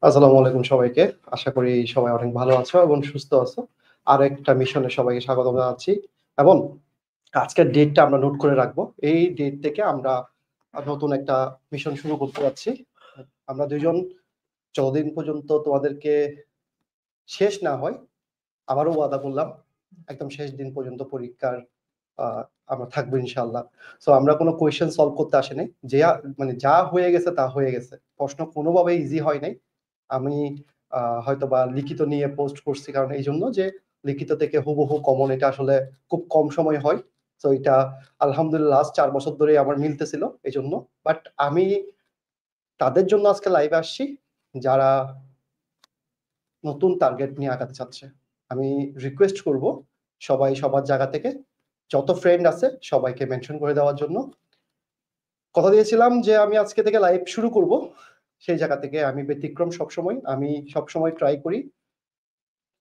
আসসালামু আলাইকুম সবাইকে। আশা করি সবাই অনেক ভালো আছো এবং সুস্থ আছো। আর একটা মিশনে সবাইকে স্বাগত জানাচ্ছি এবং আজকের ডেটটা আমরা নোট করে রাখবো। এই ডেট থেকে আমরা নতুন একটা মিশন শুরু করতে যাচ্ছি। আমরা দুইজন যতদিন পর্যন্ত তোমাদেরকে শেষ না হয়, আবারও ওয়াদা করলাম একদম শেষ দিন পর্যন্ত পরীক্ষার আমরা থাকবো ইনশাল্লাহ। সো আমরা কোনো কোয়েশ্চেন সলভ করতে আসিনি, যে মানে যা হয়ে গেছে তা হয়ে গেছে। প্রশ্ন কোনোভাবে ইজি হয় নাই। আমি হয়তো বা লিখিত নিয়ে পোস্ট করছি কারণ এই জন্য যে লিখিত থেকে হুবহু কমন এটা আসলে খুব কম সময় হয়। তো এটা আলহামদুলিল্লাহ 4 বছর ধরে আমার মিলতেছিল এই জন্য। বাট আমি তাদের জন্য আজকে লাইভে আসছি যারা নতুন টার্গেট নিয়ে আগাতে চাচ্ছে। আমি রিকোয়েস্ট করব সবাই সবার জায়গা থেকে যত ফ্রেন্ড আছে সবাইকে মেনশন করে দেওয়ার জন্য। কথা দিয়েছিলাম যে আমি আজকে থেকে লাইভ শুরু করব, সেই জায়গা থেকে আমি ব্যতিক্রম। আমি সবসময় ট্রাই করি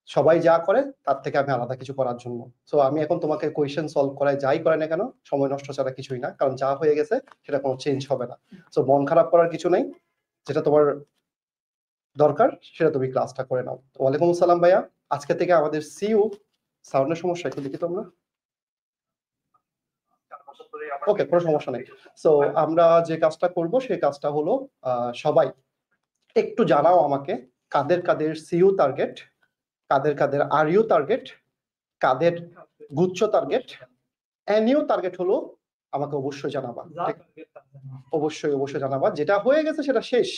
সবাই যা করে তার থেকে আমি আলাদা কিছু করার জন্য। সো আমি এখন তোমাকে কোয়েশ্চেন সলভ করাই যাই করে না কেন, সময় নষ্ট ছাড়া কিছুই না, কারণ যা হয়ে গেছে সেটা কোনো চেঞ্জ হবে না। সো মন খারাপ করার কিছু নেই, যেটা তোমার দরকার সেটা তুমি ক্লাসটা করে নাও। ওয়ালাইকুম আসসালাম ভাইয়া। আজকে থেকে আমাদের সিইউ সাউন্ডের সমস্যা একটু দেখি তোমরা। ওকে, কোনো সমস্যা নেই। সো আমরা যে কাজটা করব সেই কাজটা হলো সবাই একটু জানাও আমাকে কাদের কাদের সিইউ টার্গেট, কাদের কাদের আরইউ টার্গেট, কাদের গুচ্ছ টার্গেট, এনইউ টার্গেট হলো আমাকে অবশ্যই জানাবা। অবশ্যই জানাবা। যেটা হয়ে গেছে সেটা শেষ,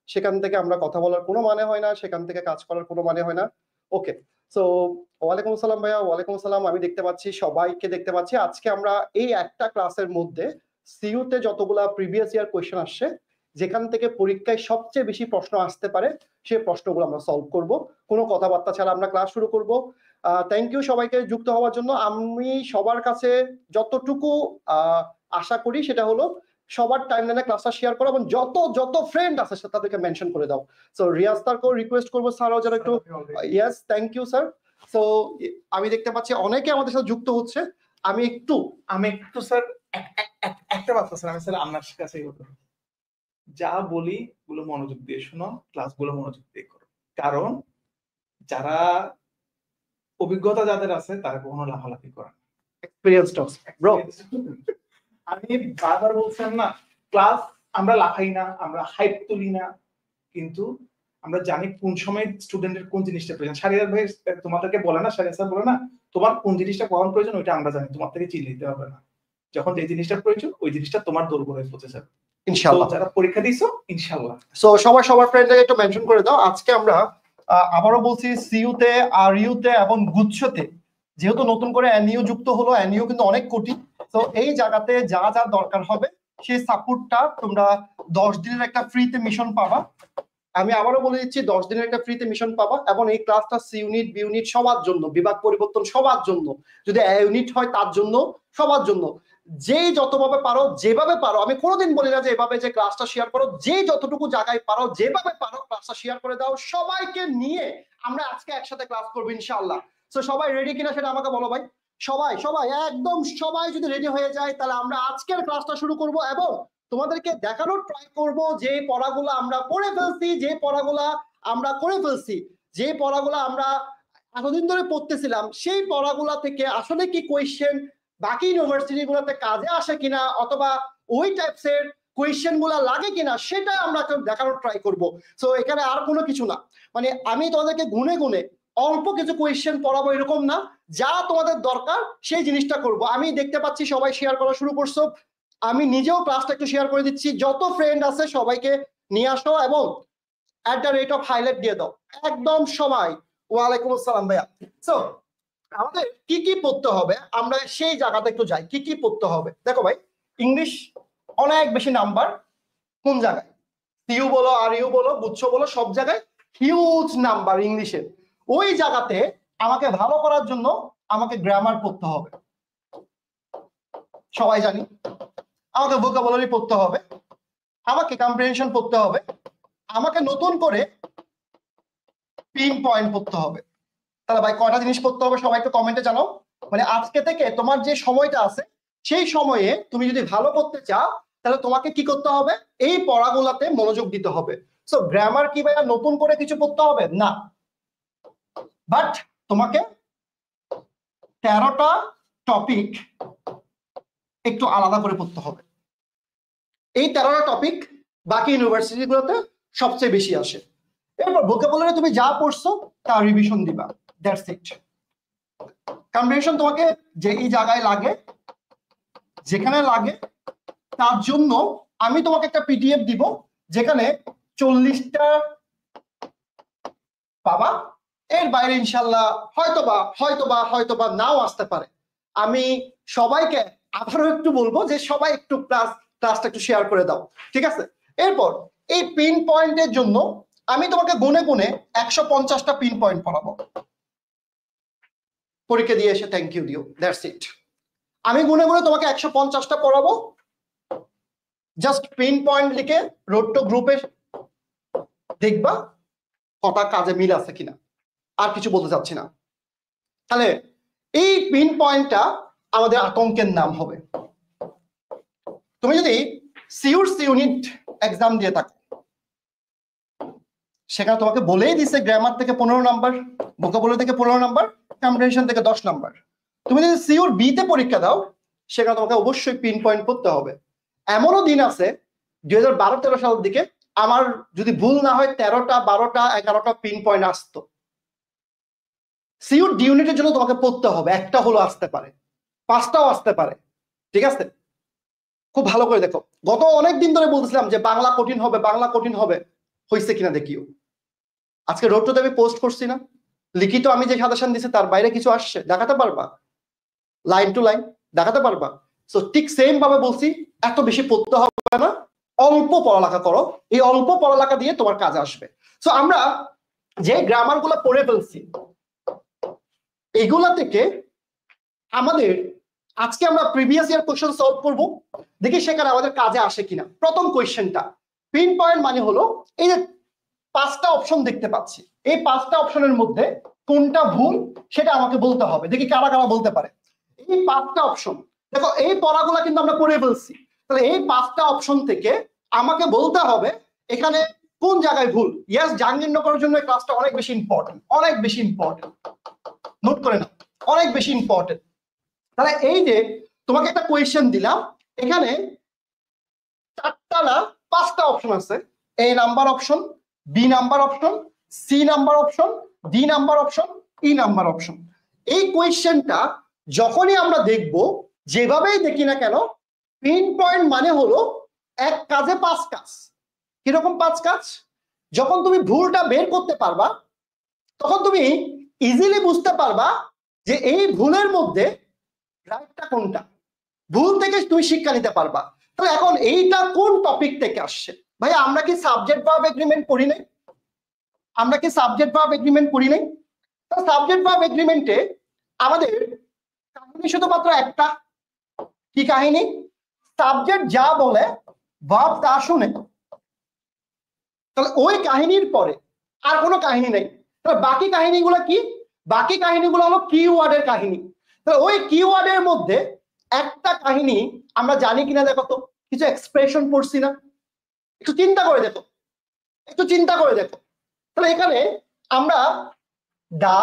সেখান থেকে আমরা কথা বলার কোনো মানে হয় না, সেখান থেকে কাজ করার কোনো মানে হয় না। ওকে। সো ওয়ালাইকুম আসসালাম ভাইয়া। ওয়ালাইকুম আসসালাম। আমি দেখতে পাচ্ছি সবাইকে দেখতে পাচ্ছি। আজকে আমরা এই একটা ক্লাসের মধ্যে সিইউতে যতগুলা প্রিভিয়াস ইয়ার কোয়েশ্চেন আসছে, যেখান থেকে পরীক্ষায় সবচেয়ে বেশি প্রশ্ন আসতে পারে সেই প্রশ্নগুলো আমরা সলভ করব। কোনো কথাবার্তা ছাড়া আমরা ক্লাস শুরু করব। থ্যাংক ইউ সবাইকে যুক্ত হওয়ার জন্য। আমি সবার কাছে যতটুকু আশা করি সেটা হলো সবার টাইমলাইনে ক্লাসটা শেয়ার করো এবং যত যত ফ্রেন্ড আছে তাদেরকে মেনশন করে দাও। সো রিয়াজ স্যারকেও রিকোয়েস্ট করবো, স্যারও যেন একটু। Yes, thank you sir. So আমি দেখতে পাচ্ছি অনেকে আমাদের সাথে যুক্ত হচ্ছে। আমি একটু স্যার একটা কথা স্যার, আমি স্যার আপনার কাছে যা বলি গুলো মনোযোগ দিয়ে শোনো, ক্লাসগুলো মনোযোগ দিয়ে করো। কারণ যারা অভিজ্ঞতা যাদের আছে তারা কখনো লাফালাফি করে না। এক্সপেরিয়েন্স টক্স ব্রো। আমি বারবার বলছেন না, ক্লাস আমরা লাফাই না, আমরা হাইপ তুলি না, কিন্তু আমরা জানি কোন সময় স্টুডেন্টের কোন জিনিসটা প্রয়োজন। শারিয়ার ভাই তোমাদেরকে বলে না, শারিয়ার স্যার বলে না তোমার কোন জিনিসটা কখন প্রয়োজন, ওইটা আমরা জানি, তোমার থেকে চিন্তা দিতে হবে না। যখন যে জিনিসটা প্রয়োজন ওই জিনিসটা তোমার দৌড়ে পৌঁছে যাবে ইনশাআল্লাহ। যারা পরীক্ষা দিছো ইনশাআল্লাহ। সো সবাই সবার ফ্রেন্ডকে একটু মেনশন করে দাও। আজকে আমরা আবারও বলছি সিইউতে, আরইউতে এবং গুচ্ছতে যেহেতু নতুন করে এনইউ যুক্ত হলো, এনইউ কিন্তু অনেক কোটি। তো এই জায়গাতে যা যা দরকার হবে সেই সাপোর্টটা তোমরা 10 দিনের একটা ফ্রিতে মিশন পাবা। আমি আবারও বলে দিচ্ছি 10 দিনের একটা ফ্রিতে মিশন পাবা এবং এই ক্লাসটা সি ইউনিট, বি ইউনিট সবার জন্য, বিভাগ পরিবর্তন সবার জন্য, যদি এ ইউনিট হয় তার জন্য, সবার জন্য। যেই যতভাবে পারো, যেভাবে পারো, আমি কোনোদিন বলি না যে এভাবে যে ক্লাসটা শেয়ার করো, যে যতটুকু জায়গায় পারো যেভাবে পারো ক্লাসটা শেয়ার করে দাও। সবাইকে নিয়ে আমরা আজকে একসাথে ক্লাস করবো ইনশাআল্লাহ। তো সবাই রেডি কিনা সেটা আমাকে বলো ভাই। সবাই সবাই একদম সবাই যদি রেডি হয়ে যায় তাহলে আমরা আজকের ক্লাসটা শুরু করব এবং তোমাদেরকে দেখানোর ট্রাই করব যে পড়াগুলো আমরা পড়ে ফেলছি, যে পড়াগুলো আমরা করে ফেলছি, যে পড়াগুলো আমরা এতদিন ধরে পড়তেছিলাম, সেই পড়াগুলা থেকে আসলে কি কোয়েশ্চেন বাকি ইউনিভার্সিটি গুলোতে কাজে আসে কিনা, অথবা ওই টাইপসের কোয়েশ্চেন গুলা লাগে কিনা, সেটা আমরা দেখানোর ট্রাই করব। সো এখানে আর কোনো কিছু না, মানে আমি তোমাদেরকে গুনে গুনে অল্প কিছু কোয়েশ্চেন পড়াবো এরকম না, যা তোমাদের দরকার সেই জিনিসটা করব। আমি দেখতে পাচ্ছি সবাই শেয়ার করা শুরু করছো। আমি নিজেও ক্লাসটা একটু শেয়ার করে দিচ্ছি। যত ফ্রেন্ড আছে সবাইকে নিয়ে আসো এবং @হাইলাইট দিয়ে দাও একদম সবাই। ওয়ালাইকুম আসসালাম ভাইয়া। সো আমাদের কি কি পড়তে হবে আমরা সেই জায়গাতে একটু যাই। কি কি পড়তে হবে দেখো ভাই। ইংলিশ অনেক বেশি নাম্বার, কোন জায়গায় সিইউ বলো, আরইউ বলো, গুচ্ছ বলো, সব জায়গায় হিউজ নাম্বার ইংলিশের। ওই জায়গাতে আমাকে ভালো করার জন্য আমাকে গ্রামার পড়তে হবে, সবাই জানি। আমাকে ভোকাবুলারি পড়তে হবে, আমাকে কম্প্রিহেনশন পড়তে হবে, আমাকে নতুন করে পিন পয়েন্ট পড়তে হবে। তাহলে ভাই কয়টা জিনিস পড়তে হবে সবাই একটু কমেন্টে জানাও। মানে আজকে থেকে তোমার যে সময়টা আছে সেই সময়ে তুমি যদি ভালো করতে চাও তাহলে তোমাকে কি করতে হবে, এই পড়াগুলাতে মনোযোগ দিতে হবে। সো গ্রামার কি ভাইয়া নতুন করে কিছু পড়তে হবে না, বাট তোমাকে 13টা টপিক একটু আলাদা করে পড়তে হবে। এই 13টা টপিক বাকি ইউনিভার্সিটিগুলোতে সবচেয়ে বেশি আসে। এরপর ভোকাবুলারি তুমি যা পড়ছো তা রিভিশন দিবা, দ্যাটস ইট। কম্বিনেশন তোমাকে যে এই জায়গায় লাগে, যেখানে লাগে তার জন্য আমি তোমাকে একটা পিডিএফ দিব, যেখানে 40টা পাবা। এর বাইরে ইনশাল্লাহ হয়তোবা নাও আসতে পারে। আমি সবাইকে আবারও একটু বলবো যে সবাই একটু ক্লাসটা একটু শেয়ার করে দাও, ঠিক আছে? এরপর এই পিন পয়েন্টের জন্য আমি তোমাকে গুনে গুনে 150টা পিন পয়েন্ট পড়াবো। পরীক্ষা দিয়ে এসে থ্যাংক ইউ দিও, দ্যাটস ইট। আমি গুনে গুনে তোমাকে 150টা পড়াবো। জাস্ট পিন পয়েন্ট লিখে রোড টু গ্রুপে দেখবা কটা কাজে মিল আছে কিনা, আর কিছু বলতে চাচ্ছি না। তাহলে এই পিন পয়েন্টটা আমাদের আতঙ্কের নাম হবে। তুমি যদি সিউর ইউনিট এক্সাম দিয়ে থাকো, সেখানে তোমাকে বলেই দিছে গ্রামার থেকে 15 নাম্বার, ভোকাবুলারি থেকে 15 নাম্বার, কম্প্রিহেনশন থেকে 10 নাম্বার। তুমি যদি সিউর বি তে পরীক্ষা দাও, সেখানে তোমাকে অবশ্যই পিন পয়েন্ট করতে হবে। এমনও দিন আছে 2012-13 সালের দিকে, আমার যদি ভুল না হয় 13টা 12টা 11টা পিন পয়েন্ট আসতো। সিউর ডি ইউনিটের জন্য তোমাকে পড়তে হবে, একটা হলো আসতে পারে, 5টাও আসতে পারে, ঠিক আছে? খুব ভালো করে দেখো। গত অনেক দিন ধরে বলছিলাম যে বাংলা কঠিন হবে, বাংলা কঠিন হবে, হয়েছে কিনা দেখিও। আজকে রোড টুতে আমি পোস্ট করছি না, লিখিত আমি যে সাজেশন দিছি তার বাইরে কিছু আসছে দেখাতে পারবা, লাইন টু লাইন দেখাতে পারবা। সো ঠিক সেম ভাবে বলছি, এত বেশি পড়তে হবে না, অল্প পড়ালেখা করো, এই অল্প পড়ালেখা দিয়ে তোমার কাজে আসবে। সো আমরা যে গ্রামার গুলো পড়ে ফেলছি, এগুলা থেকে আমাদের আজকে আমরা প্রিভিয়াস ইয়ার কোশ্চেন সলভ করব, দেখি সেখানে আমাদের কাজে আসে কিনা। প্রথম কোশ্চেনটা, পিন পয়েন্ট মানে হলো এই যে 5টা অপশন দেখতে পাচ্ছি, এই 5টা অপশনের মধ্যে কোনটা ভুল সেটা আমাকে বলতে হবে। দেখি কারা কারা বলতে পারে। এই 5টা অপশন দেখো, এই পড়াগুলো কিন্তু আমরা করে ফেলছি। তাহলে এই 5টা অপশন থেকে আমাকে বলতে হবে এখানে কোন জায়গায় ভুল। ইয়েস, জাহাঙ্গীরনগরের জন্য এই ক্লাসটা অনেক বেশি ইম্পর্টেন্ট, অনেক বেশি ইম্পর্টেন্ট, নোট করে নাও, অনেক বেশি ইম্পর্টেন্ট। তাহলে এই যে তোমাকে একটা কোয়েশ্চেন দিলাম, এখানে 4টা না 5টা অপশন আছে। A number option, B number option, C number option, D number option, E number option. এই কোয়েশ্চেনটা যখনই আমরা দেখব, যেভাবেই দেখি না কেন, পিন পয়েন্ট মানে হলো এক কাজে 5 কাজ। কিরকম 5 কাজ? যখন তুমি ভুলটা বের করতে পারবা, তখন তুমি ইজিলি বুঝতে পারবা যে এই ভুলের মধ্যে রাইটটা কোনটা। ভুল থেকে তুমি শিক্ষা নিতে পারবা। তাহলে এখন এইটা কোন টপিক থেকে আসছে? ভাই আমরা কি সাবজেক্ট ভার্ব এগ্রিমেন্ট পড়ি নাই? আমরা কি সাবজেক্ট ভার্ব এগ্রিমেন্ট পড়ি নাই? তো সাবজেক্ট ভার্ব এগ্রিমেন্টে আমাদের কাহিনী শুধুমাত্র একটা। কি কাহিনী? সাবজেক্ট যা বলে ভার্ব তা শুনে। তাহলে ওই কাহিনীর পরে আর কোনো কাহিনী নেই। তাহলে বাকি কাহিনীগুলো কি? বাকি কাহিনীগুলো হলো কিওয়ার্ডের কাহিনী। তাহলে ওই কিওয়ার্ডের মধ্যে একটা কাহিনী আমরা জানি কিনা দেখো তো, কিছু এক্সপ্রেশন পড়ছি না? একটু চিন্তা করে দেখো, একটু চিন্তা করে দেখো। তাহলে এখানে আমরা দা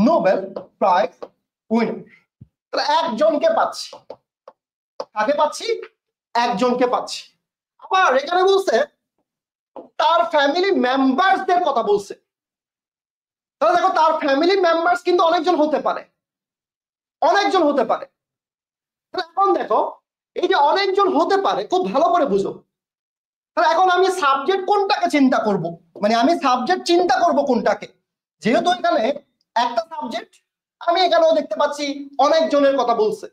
নোবেল প্রাইজ উইনার, তাহলে একজনকে পাচ্ছি। কাকে পাচ্ছি? একজনকে পাচ্ছি। আবার এখানে বলছে তার ফ্যামিলি মেম্বারসদের কথা বলছে। তাহলে দেখো, তার ফ্যামিলি মেম্বারস কিন্তু অনেকজন হতে পারে, অনেকজন হতে পারে। এখন দেখো, এই যে অনেকজন হতে পারে, খুব ভালো করে বুঝো। তাহলে এখন আমি সাবজেক্ট কোনটাকে চিন্তা করব, মানে আমি সাবজেক্ট চিন্তা করব কোনটাকে? যেহেতু এখানে একটা সাবজেক্ট, আমি এখানেও দেখতে পাচ্ছি অনেকজনের কথা বলছে,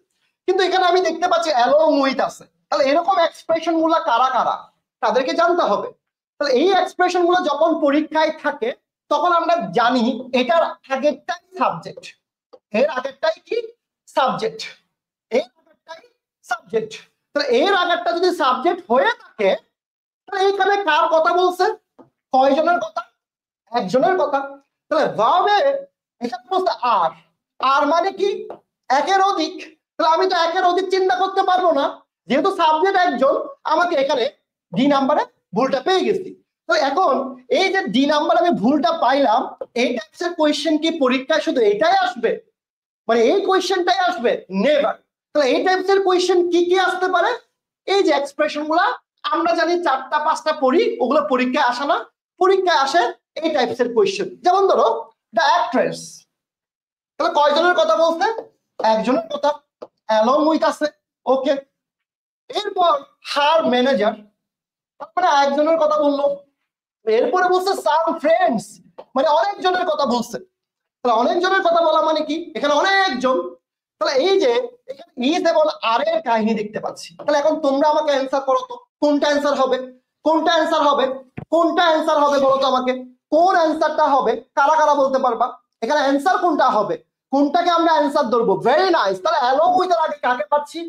কিন্তু এখানে আমি দেখতে পাচ্ছি অ্যালং উইথ আছে। তাহলে এরকম এক্সপ্রেশন গুলা কারা কারা, তাদেরকে জানতে হবে। তাহলে এই এক্সপ্রেশন গুলো যখন পরীক্ষায় থাকে, তখন আমরা জানি এটার আগেরটাই সাবজেক্ট, এর আগেরটাই কি সাবজেক্ট, এর আগেরটাই সাবজেক্ট। তাহলে এর আগেরটা যদি সাবজেক্ট হয়ে থাকে, তাহলে এইখানে কার কথা বলছে? কয়জনের কথা? একজনের কথা। তাহলে ভার্বে এখানে বলছে আর, আর মানে কি? একের অধিক। তাহলে আমি তো একের অধিক চিন্তা করতে পারবো না, যেহেতু সাবজেক্ট একজন, আমাকে এখানে ডি নাম্বারে ভুলটা পেয়ে গেছি। তো তো এখন এই যে ডি নাম্বার আমি ভুলটা পাইলাম, এই টাইপসের কোয়েশ্চেন কি পরীক্ষায় শুধু এটাই আসবে, মানে এই কোয়েশ্চেনটাই আসবে? নেভার। তাহলে এই টাইপসের কোয়েশ্চেন কি কি আসতে পারে? এই যে এক্সপ্রেশন গুলা আমরা জানি 4টা 5টা পড়ি, ওগুলো পরীক্ষায় আসে না, পরীক্ষায় আসে এই টাইপসের কোয়েশ্চেন। যেমন ধরো দ্য অ্যাক্ট্রেস, তাহলে কয়জনের কথা বলছে? একজনের কথা, অ্যালং উইথ আছে, ওকে। এরপর হার ম্যানেজার, মানে একজনের কথা বললো। এরপরে বলছে সাম ফ্রেন্ডস, মানে অনেকজনের কথা বলছে। তাহলে অনেকজনের কথা বলা মানে কি? এখানে অনেকজন। তাহলে এই যে এখানে ইজ এবং আর এর কাহিনী দেখতে পাচ্ছি। তাহলে এখন তোমরা আমাকে অ্যান্সার করো তো, কোনটা অ্যান্সার হবে? কোনটা অ্যান্সার হবে? কোনটা অ্যান্সার হবে বলো তো আমাকে, কোন অ্যান্সারটা হবে? কারা কারা বলতে পারবা এখানে অ্যান্সার কোনটা হবে? কোনটাকে আমরা অ্যান্সার ধরবো? Very nice. তাহলে অ্যালং উইথ এর আগে কাকে পাচ্ছি?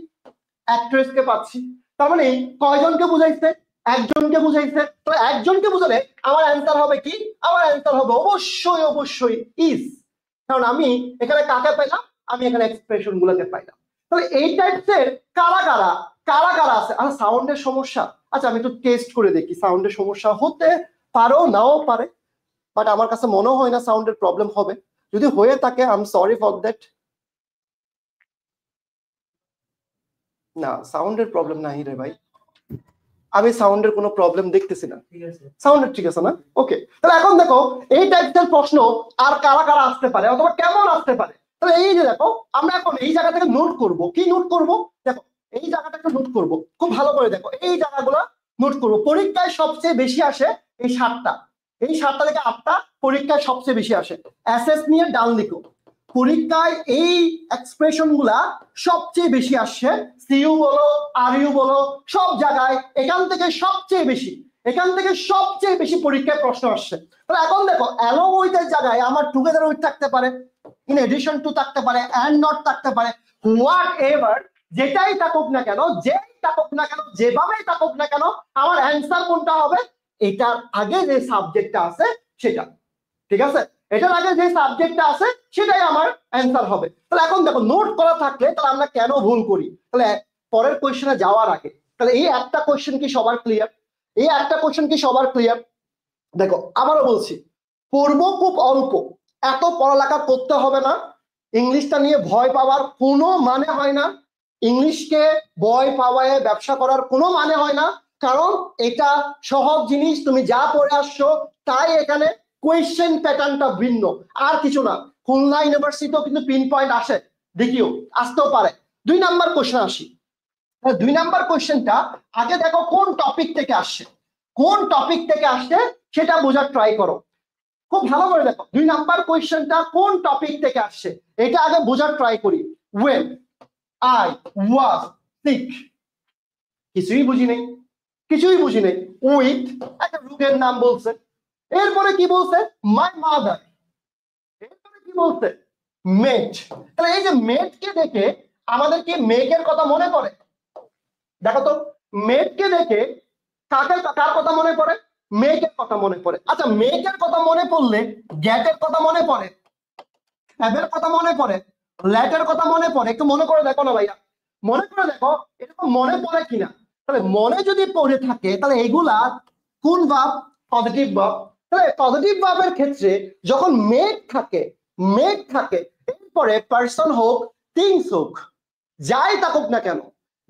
অ্যাক্ট্রেসকে পাচ্ছি। তার মানে কয়জনকে বুঝাইছে? একজনকে বুঝাইছে। তো একজনকে বুঝালে আমার অ্যান্সার হবে কি? আমার অ্যান্সার হবে অবশ্যই অবশ্যই ইজ, কারণ আমি এখানে কাকে পাইলাম? আমি এখানে এক্সপ্রেশন গুলোকে পাইলাম। তাহলে এই টাইপসের কারা কারা কারা কারা আছে? আর সাউন্ডের সমস্যা, আচ্ছা আমি একটু টেস্ট করে দেখি। সাউন্ডের সমস্যা হতে পারো, নাও পারে, বাট আমার কাছে মনে হয় না সাউন্ডের প্রবলেম হবে। যদি হয়ে থাকে I am sorry for that. না, সাউন্ডের প্রবলেম নাই রে ভাই, আমি সাউন্ডের কোনো প্রবলেম দেখতেছি না। সাউন্ডের ঠিক আছে না? ওকে। তাহলে এখন দেখো এই টাইপের প্রশ্ন আর কারা কারা আসতে পারে অথবা কেমন আসতে পারে। তাহলে এই যে দেখো আমরা এখন এই জায়গা থেকে নোট করব। কি নোট করব? দেখো এই জায়গাটা একটু নোট করব, খুব ভালো করে দেখো এই জায়গাগুলো নোট করব। পরীক্ষায় সবচেয়ে বেশি আসে এই 7টা, এই 7টা থেকে 8টা পরীক্ষায় সবচেয়ে বেশি আসে। অ্যাসেস নিয়ে ডান লিখো, পরীক্ষায় এই এক্সপ্রেশন গুলা সবচেয়ে বেশি আসছে। সিইউ বলো, আরইউ বলো, সব জায়গায় এখান থেকে সবচেয়ে বেশি, এখান থেকে সবচেয়ে বেশি পরীক্ষায় প্রশ্ন আসছে। তাহলে এখন দেখো অ্যালং উইথ এর জায়গায় আমার টুগেদার উইথ থাকতে পারে, ইন এডিশন টু থাকতে পারে, এন্ড নট থাকতে পারে, হোয়াট এভার, যেটাই থাকুক না কেন, যেই থাকুক না কেন, যেভাবেই থাকুক না কেন, আমার অ্যান্সার কোনটা হবে? এটার আগে যে সাবজেক্টটা আছে সেটা। ঠিক আছে, এটার আগে যে সাবজেক্টটা আছে সেটাই আমার অ্যান্সার হবে। তাহলে এখন দেখো নোট করা থাকলে তাহলে আমরা কেন ভুল করি? তাহলে পরের কোয়েশ্চেনে যাওয়ার আগে তাহলে এই একটা কোয়েশ্চেন কি সবার ক্লিয়ার? এই একটা কোয়েশ্চেন কি সবার ক্লিয়ার? দেখো আবারও বলছি, পড়বো খুব অল্প, এত পড়ালেখা করতে হবে না। ইংলিশটা নিয়ে ভয় পাওয়ার কোনো মানে হয় না, ইংলিশকে ভয় পাওয়ায় ব্যবসা করার কোনো মানে হয় না, কারণ এটা সহজ জিনিস। তুমি যা পড়ে আসছো তাই এখানে কোয়েশ্চেন প্যাটার্নটা ভিন্ন, আর কিছু না। খুলনা ইউনিভার্সিটিও কিন্তু পিন পয়েন্ট আসে, দেখিও আসতেও পারে। 2 নাম্বার কোয়েশ্চেন আসি। 2 নাম্বার কোয়েশ্চেনটা আগে দেখো কোন টপিক থেকে আসছে, কোন টপিক থেকে আসছে সেটা বোঝার ট্রাই করো। খুব ভালো করে দেখো 2 নাম্বার কোয়েশ্চেনটা কোন টপিক থেকে আসছে এটা আগে বোঝার ট্রাই করি। when I was sick, কিছুই বুঝি নেই, কিছুই বুঝি নেই। উইথ একটা রোগের নাম বলছে, এরপরে কি বলছে? মাই মাদার, এরপরে কি বলছে? মেট। তাহলে এই যে মেটকে দেখে আমাদের কি মেঘের কথা মনে পড়ে? দেখো তো মেঘকে দেখে কার কথা মনে পড়ে? মেঘের কথা মনে পড়ে। আচ্ছা মেঘের কথা মনে পড়লে গ্যাটের কথা মনে পড়ে, হ্যাভের কথা মনে পড়ে, ল্যাটের কথা মনে পড়ে? একটু মনে করে দেখো না ভাইয়া, মনে করে দেখো এরকম মনে পড়ে কিনা। তাহলে মনে যদি পড়ে থাকে তাহলে এগুলা কোন ভাব? পজিটিভ ভাব। তাহলে পজিটিভ ভাবের ক্ষেত্রে যখন মেঘ থাকে, মেঘ থাকে এরপরে পার্সন হোক, থিংস হোক, যাই থাকুক না কেন,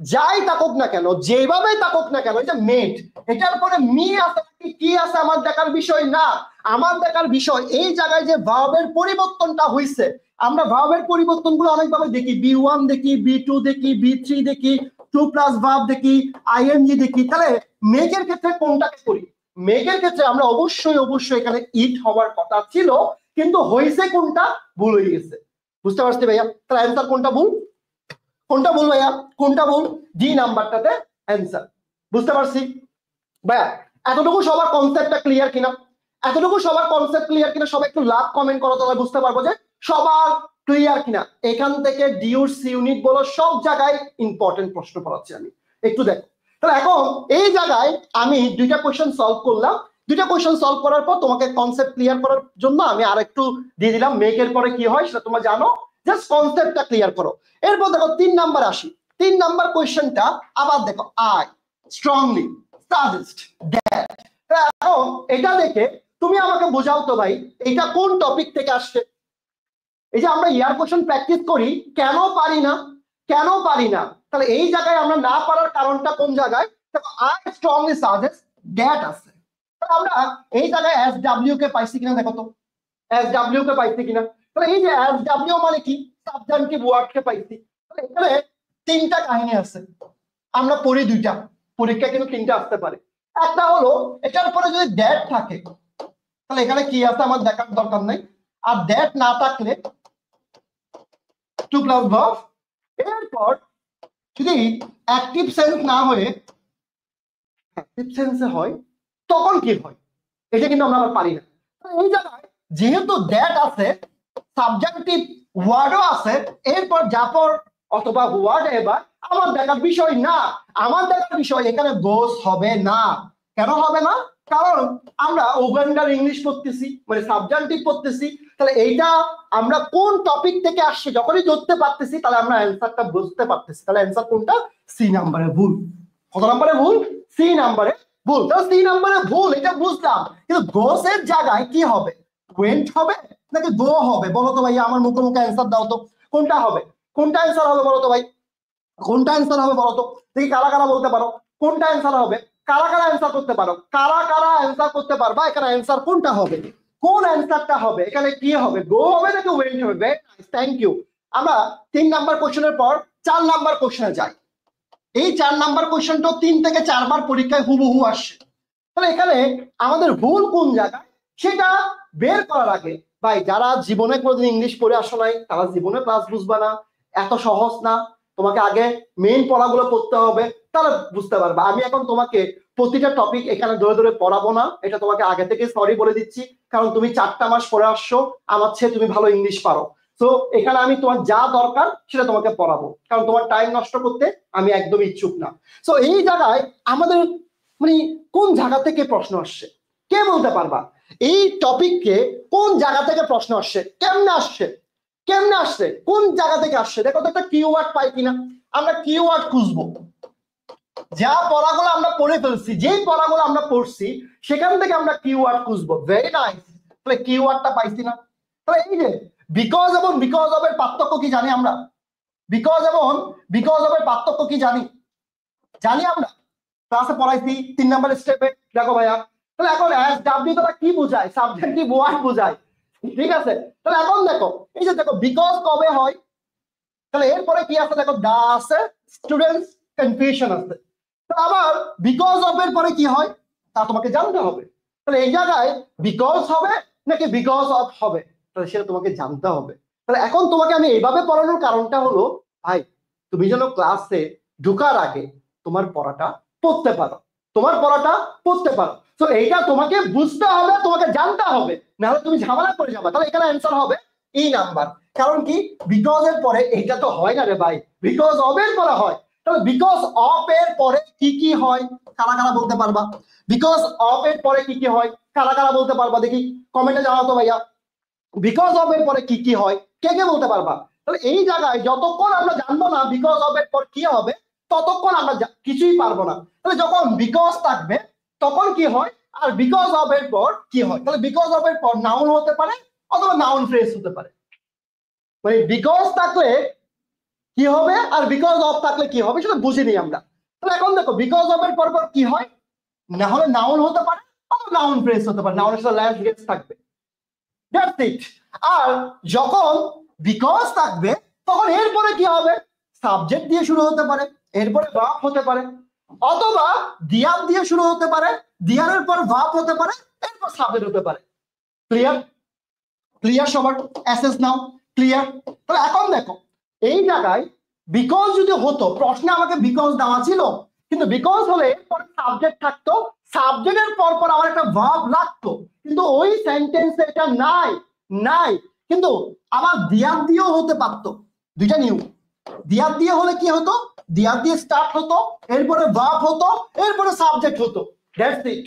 যাই থাকুক না কেন, যেভাবেই থাকুক না কেন, এটা মেট, এটার পরে মি আছে কি আছে আমার দেখার বিষয় না। আমার দেখার বিষয় এই জায়গায় যে ভার্বের পরিবর্তনটা হইছে। আমরা ভার্বের পরিবর্তনগুলো অনেকভাবে দেখি, B1 দেখি, B2 দেখি, B3 দেখি, 2+ ভার্ব দেখি, আইএনজি দেখি। তাহলে মেঘের ক্ষেত্রে কোনটাকে করি? মেঘের ক্ষেত্রে আমরা অবশ্যই অবশ্যই এখানে ইট হওয়ার কথা ছিল, কিন্তু হয়েছে কোনটা? ভুল হয়ে গেছে। বুঝতে পারছি ভাইয়া? তাহলে অ্যান্সার কোনটা ভুল? কোনটা ভুল ভাইয়া? কোনটা ভুল? ডি নাম্বারটাতে অ্যান্সার। বুঝতে পারছি ভাইয়া? এতটুকু সবার কনসেপ্টটা ক্লিয়ার কিনা? এতটুকু সবার কনসেপ্ট ক্লিয়ার কিনা? সবাই একটু লাভ কমেন্ট করো, তাহলে বুঝতে পারবো যে সবার ক্লিয়ার কিনা। এখান থেকে ডিউর সি ইউনিট বলো সব জায়গায় ইম্পর্টেন্ট প্রশ্ন পড়াচ্ছি আমি, একটু দেখো। তাহলে এখন এই জায়গায় আমি 2টা কোয়েশ্চেন সলভ করলাম। 2টা কোয়েশ্চেন সলভ করার পর তোমাকে কনসেপ্ট ক্লিয়ার করার জন্য আমি আরেকটু দিয়ে দিলাম মেকের পরে কি হয় সেটা তোমরা জানো, জাস্ট কনসেপ্টটা ক্লিয়ার করো। এরপর দেখো 3 নাম্বার আসি। 3 নাম্বার কোয়েশ্চেনটা আবার দেখো, আই স্ট্রংলি সাজেস্ট দ্যাট এখন এটা দেখে তুমি আমাকে বোঝাও তো ভাই এটা কোন টপিক থেকে আসছে। এই যে আমরা ইয়ার কোশ্চেন প্র্যাকটিস করি, কেন পারি না, কেন পারি না? তাহলে এই জায়গায় আমরা না পারার কারণটা কোন জায়গায়? দেখো আই স্ট্রংলি সাজেস্ট দ্যাট আছে। তাহলে আমরা এই জায়গায় এস ডাব্লিউ কে পাইছি কিনা দেখো তো, এস ডাব্লিউ কে পাইছি কিনা। তাহলে এই যে এস ডাব্লিউ মানে কি, সাবজেক্টিভ ওয়ার্ড কে পাইছি। তাহলে এখানে তিনটা কাহিনী আছে, আমরা পড়ি দুইটা, পরীক্ষা কিন্তু তিনটা আসতে পারে। একটা হলো এটার পরে যদি দ্যাট থাকে তাহলে এখানে কি আছে আমার দেখার দরকার নাই, আর দ্যাট না থাকলে টু প্লাস ভার্ব। এরপর যদি অ্যাক্টিভ সেন্স না হয়ে অ্যাক্টিভ সেন্সে হয় তখন কি হয়, এটা কিন্তু আমরা আবার পারি না। এই জায়গায় যেহেতু দ্যাট আছে, সাবজেক্টিভ ওয়ার্ডও আছে, এরপর যাপর অথবা ওয়ার্ড এবার আমার দেখার বিষয় না, আমার দেখার বিষয় এখানে গোস হবে না। কেন হবে না? কারণ আমরা ওভেন্ডার ইংলিশ পড়তেছি, মানে সাবজেক্টিভ পড়তেছি। তাহলে এইটা আমরা কোন টপিক থেকে আসছে যখনই ধরতে পারতেছি তাহলে আমরা অ্যান্সারটা বুঝতে পারতেছি। তাহলে অ্যান্সার কোনটা? সি নাম্বারে ভুল। কত নাম্বারে ভুল? সি নাম্বারে ভুল। তাহলে সি নাম্বারে ভুল এটা বুঝলাম, কিন্তু গোসের জায়গায় কি হবে? ওয়েন্ট হবে নাকি গো হবে? বলো তো ভাই, আমার মুখে মুখে অ্যান্সার দাও তো, কোনটা হবে? কোনটা অ্যান্সার হবে বলো তো ভাই, কোনটা অ্যান্সার হবে বলো তো দেখি। কারা কারা বলতে পারো কোনটা অ্যান্সার হবে? কারা কারা অ্যান্সার করতে পারো? কারা কারা অ্যান্সার করতে পারবা এখানে অ্যান্সার কোনটা হবে? কোন অ্যান্সারটা হবে? এখানে কি হবে? গো হবে নাকি ওয়েন্ট হবে? Very nice, thank you. আমরা 3 নাম্বার কোশ্চেনের পর 4 নাম্বার কোশ্চেনে যাই। এই 4 নাম্বার কোশ্চেনটা 3 থেকে 4 বার পরীক্ষায় হুবহু আসছে। তাহলে এখানে আমাদের ভুল কোন জায়গায় সেটা বের করার আগে ভাই, যারা জীবনে কোনোদিন ইংলিশ পড়ে আসো নাই তারা জীবনে ক্লাস বুঝবা না, এত সহজ না। তোমাকে আগে মেইন পড়াগুলো পড়তে হবে, তাহলে বুঝতে পারবা। আমি এখন তোমাকে প্রতিটা টপিক এখানে ধরে ধরে পড়াবো না, এটা তোমাকে আগে থেকে সরি বলে দিচ্ছি, কারণ তুমি 4টা মাস পড়ে আসছো, আমার চেয়ে তুমি ভালো ইংলিশ পারো। তো এখানে আমি তোমার যা দরকার সেটা তোমাকে পড়াবো, কারণ তোমার টাইম নষ্ট করতে আমি একদম ইচ্ছুক না। তো এই জায়গায় আমাদের মানে কোন জায়গা থেকে প্রশ্ন আসছে কে বলতে পারবা? এই টপিককে কোন জায়গা থেকে প্রশ্ন আসছে, কেমনে আসছে, কেমনে আসছে, কোন জায়গা থেকে আসছে? দেখো তো একটা কিওয়ার্ড পাই কিনা। আমরা কিওয়ার্ড খুঁজবো, যা পড়াগুলো আমরা পড়ে ফেলছি, যেই পড়াগুলো আমরা পড়ছি সেখান থেকে আমরা কিওয়ার্ড খুঁজবো। ভেরি নাইস, তাহলে কিওয়ার্ডটা পাইছি না? তাহলে এই যে বিকজ এবং বিকজ অফ এর পার্থক্য কি জানি আমরা? বিকজ এবং বিকজ অফ এর পার্থক্য কি জানি? জানি আমরা, ক্লাসে পড়াইছি 3 নাম্বার স্টেপে। দেখো ভাইয়া, তাহলে এখন এস ডাব্লিউ দ্বারা কি বোঝায়? সাবজেক্টিভ ওয়ার্ড বোঝায়, ঠিক আছে? তাহলে এখন দেখো এই যে দেখো বিকজ কবে হয়, তাহলে এরপরে কি আছে দেখো, দা আছে, স্টুডেন্টস কনফিউশন আছে। তো আবার বিকজ অফ এর পরে কি হয় তা তোমাকে জানতে হবে। তাহলে এই জায়গায় বিকজ হবে নাকি বিকজ অফ হবে, তাহলে সেটা তোমাকে জানতে হবে। তাহলে এখন তোমাকে আমি এইভাবে পড়ানোর কারণটা হলো ভাই, তুমি যেন ক্লাসে ঢোকার আগে তোমার পড়াটা পড়তে পারো, তোমার পড়াটা পড়তে পারো। তো এইটা তোমাকে বুঝতে হবে, তোমাকে জানতে হবে, নাহলে তুমি ঝামেলা করে যাবে। তাহলে এখানে অ্যান্সার হবে ই নাম্বার। কারণ কি, বিকজ এর পরে এইটা তো হয় না রে ভাই, বিকজ অফ এর পরে হয়। তাহলে বিকজ অফ এর পরে কি কি হয় কারা কারা বলতে পারবা? বিকজ অফ এর পরে কি কি হয় কারা কারা বলতে পারবা? দেখি কমেন্টে জানাও তো ভাইয়া, বিকজ অফ এর পরে কি কি হয় কে কে বলতে পারবা? তাহলে এই জায়গায় যতক্ষণ আমরা জানবো না বিকজ অফ এর পর কি হবে ততক্ষণ আমরা কিছুই পারবো না। তাহলে যখন বিকজ থাকবে তখন কি হয়, আর বিকজ অফ এর পর কি হয়? তাহলে বিকজ অফ এর পর নাউন হতে পারে অথবা নাউন ফ্রেজ হতে পারে। মানে বিকজ থাকলে কি হবে আর বিকজ অফ থাকলে কি হবে সেটা বুঝিনি আমরা। তাহলে এখন দেখো বিকজ অফ এর পর পর কি হয়, না হলে নাউন হতে পারে অথবা নাউন ফ্রেজ হতে পারে, নাউনের সাথে ল্যান্ড গেস থাকবে। That's it. আর যখন বিকজ থাকবে তখন এরপরে কি হবে, সাবজেক্ট দিয়ে শুরু হতে পারে, এরপরে ভার্ব হতে পারে, অথবা দিয়ার দিয়ে শুরু হতে পারে, দিয়ারের পর ভার্ব হতে পারে, এরপর সাবজেক্ট হতে পারে। ক্লিয়ার? ক্লিয়ার সবার? অ্যাসেস নাও ক্লিয়ার? তাহলে এখন দেখো এই জায়গায় বিকজ যদি হতো, প্রশ্নে আমাকে বিকজ দেওয়া ছিল, কিন্তু বিকজ হলে পরে সাবজেক্ট থাকতো, সাবজেক্টের পর পর আমার একটা ভার্ব লাগতো, কিন্তু ওই সেন্টেন্সে এটা নাই, নাই। কিন্তু আবার দিয়ার দিয়েও হতে পারতো, দুইটা নিউ। দিয়ার দিয়ে হলে কি হতো, দিয়ার দিয়ে স্টার্ট হতো, এরপরে ভার্ব হতো, এরপরে সাবজেক্ট হতো। That's it,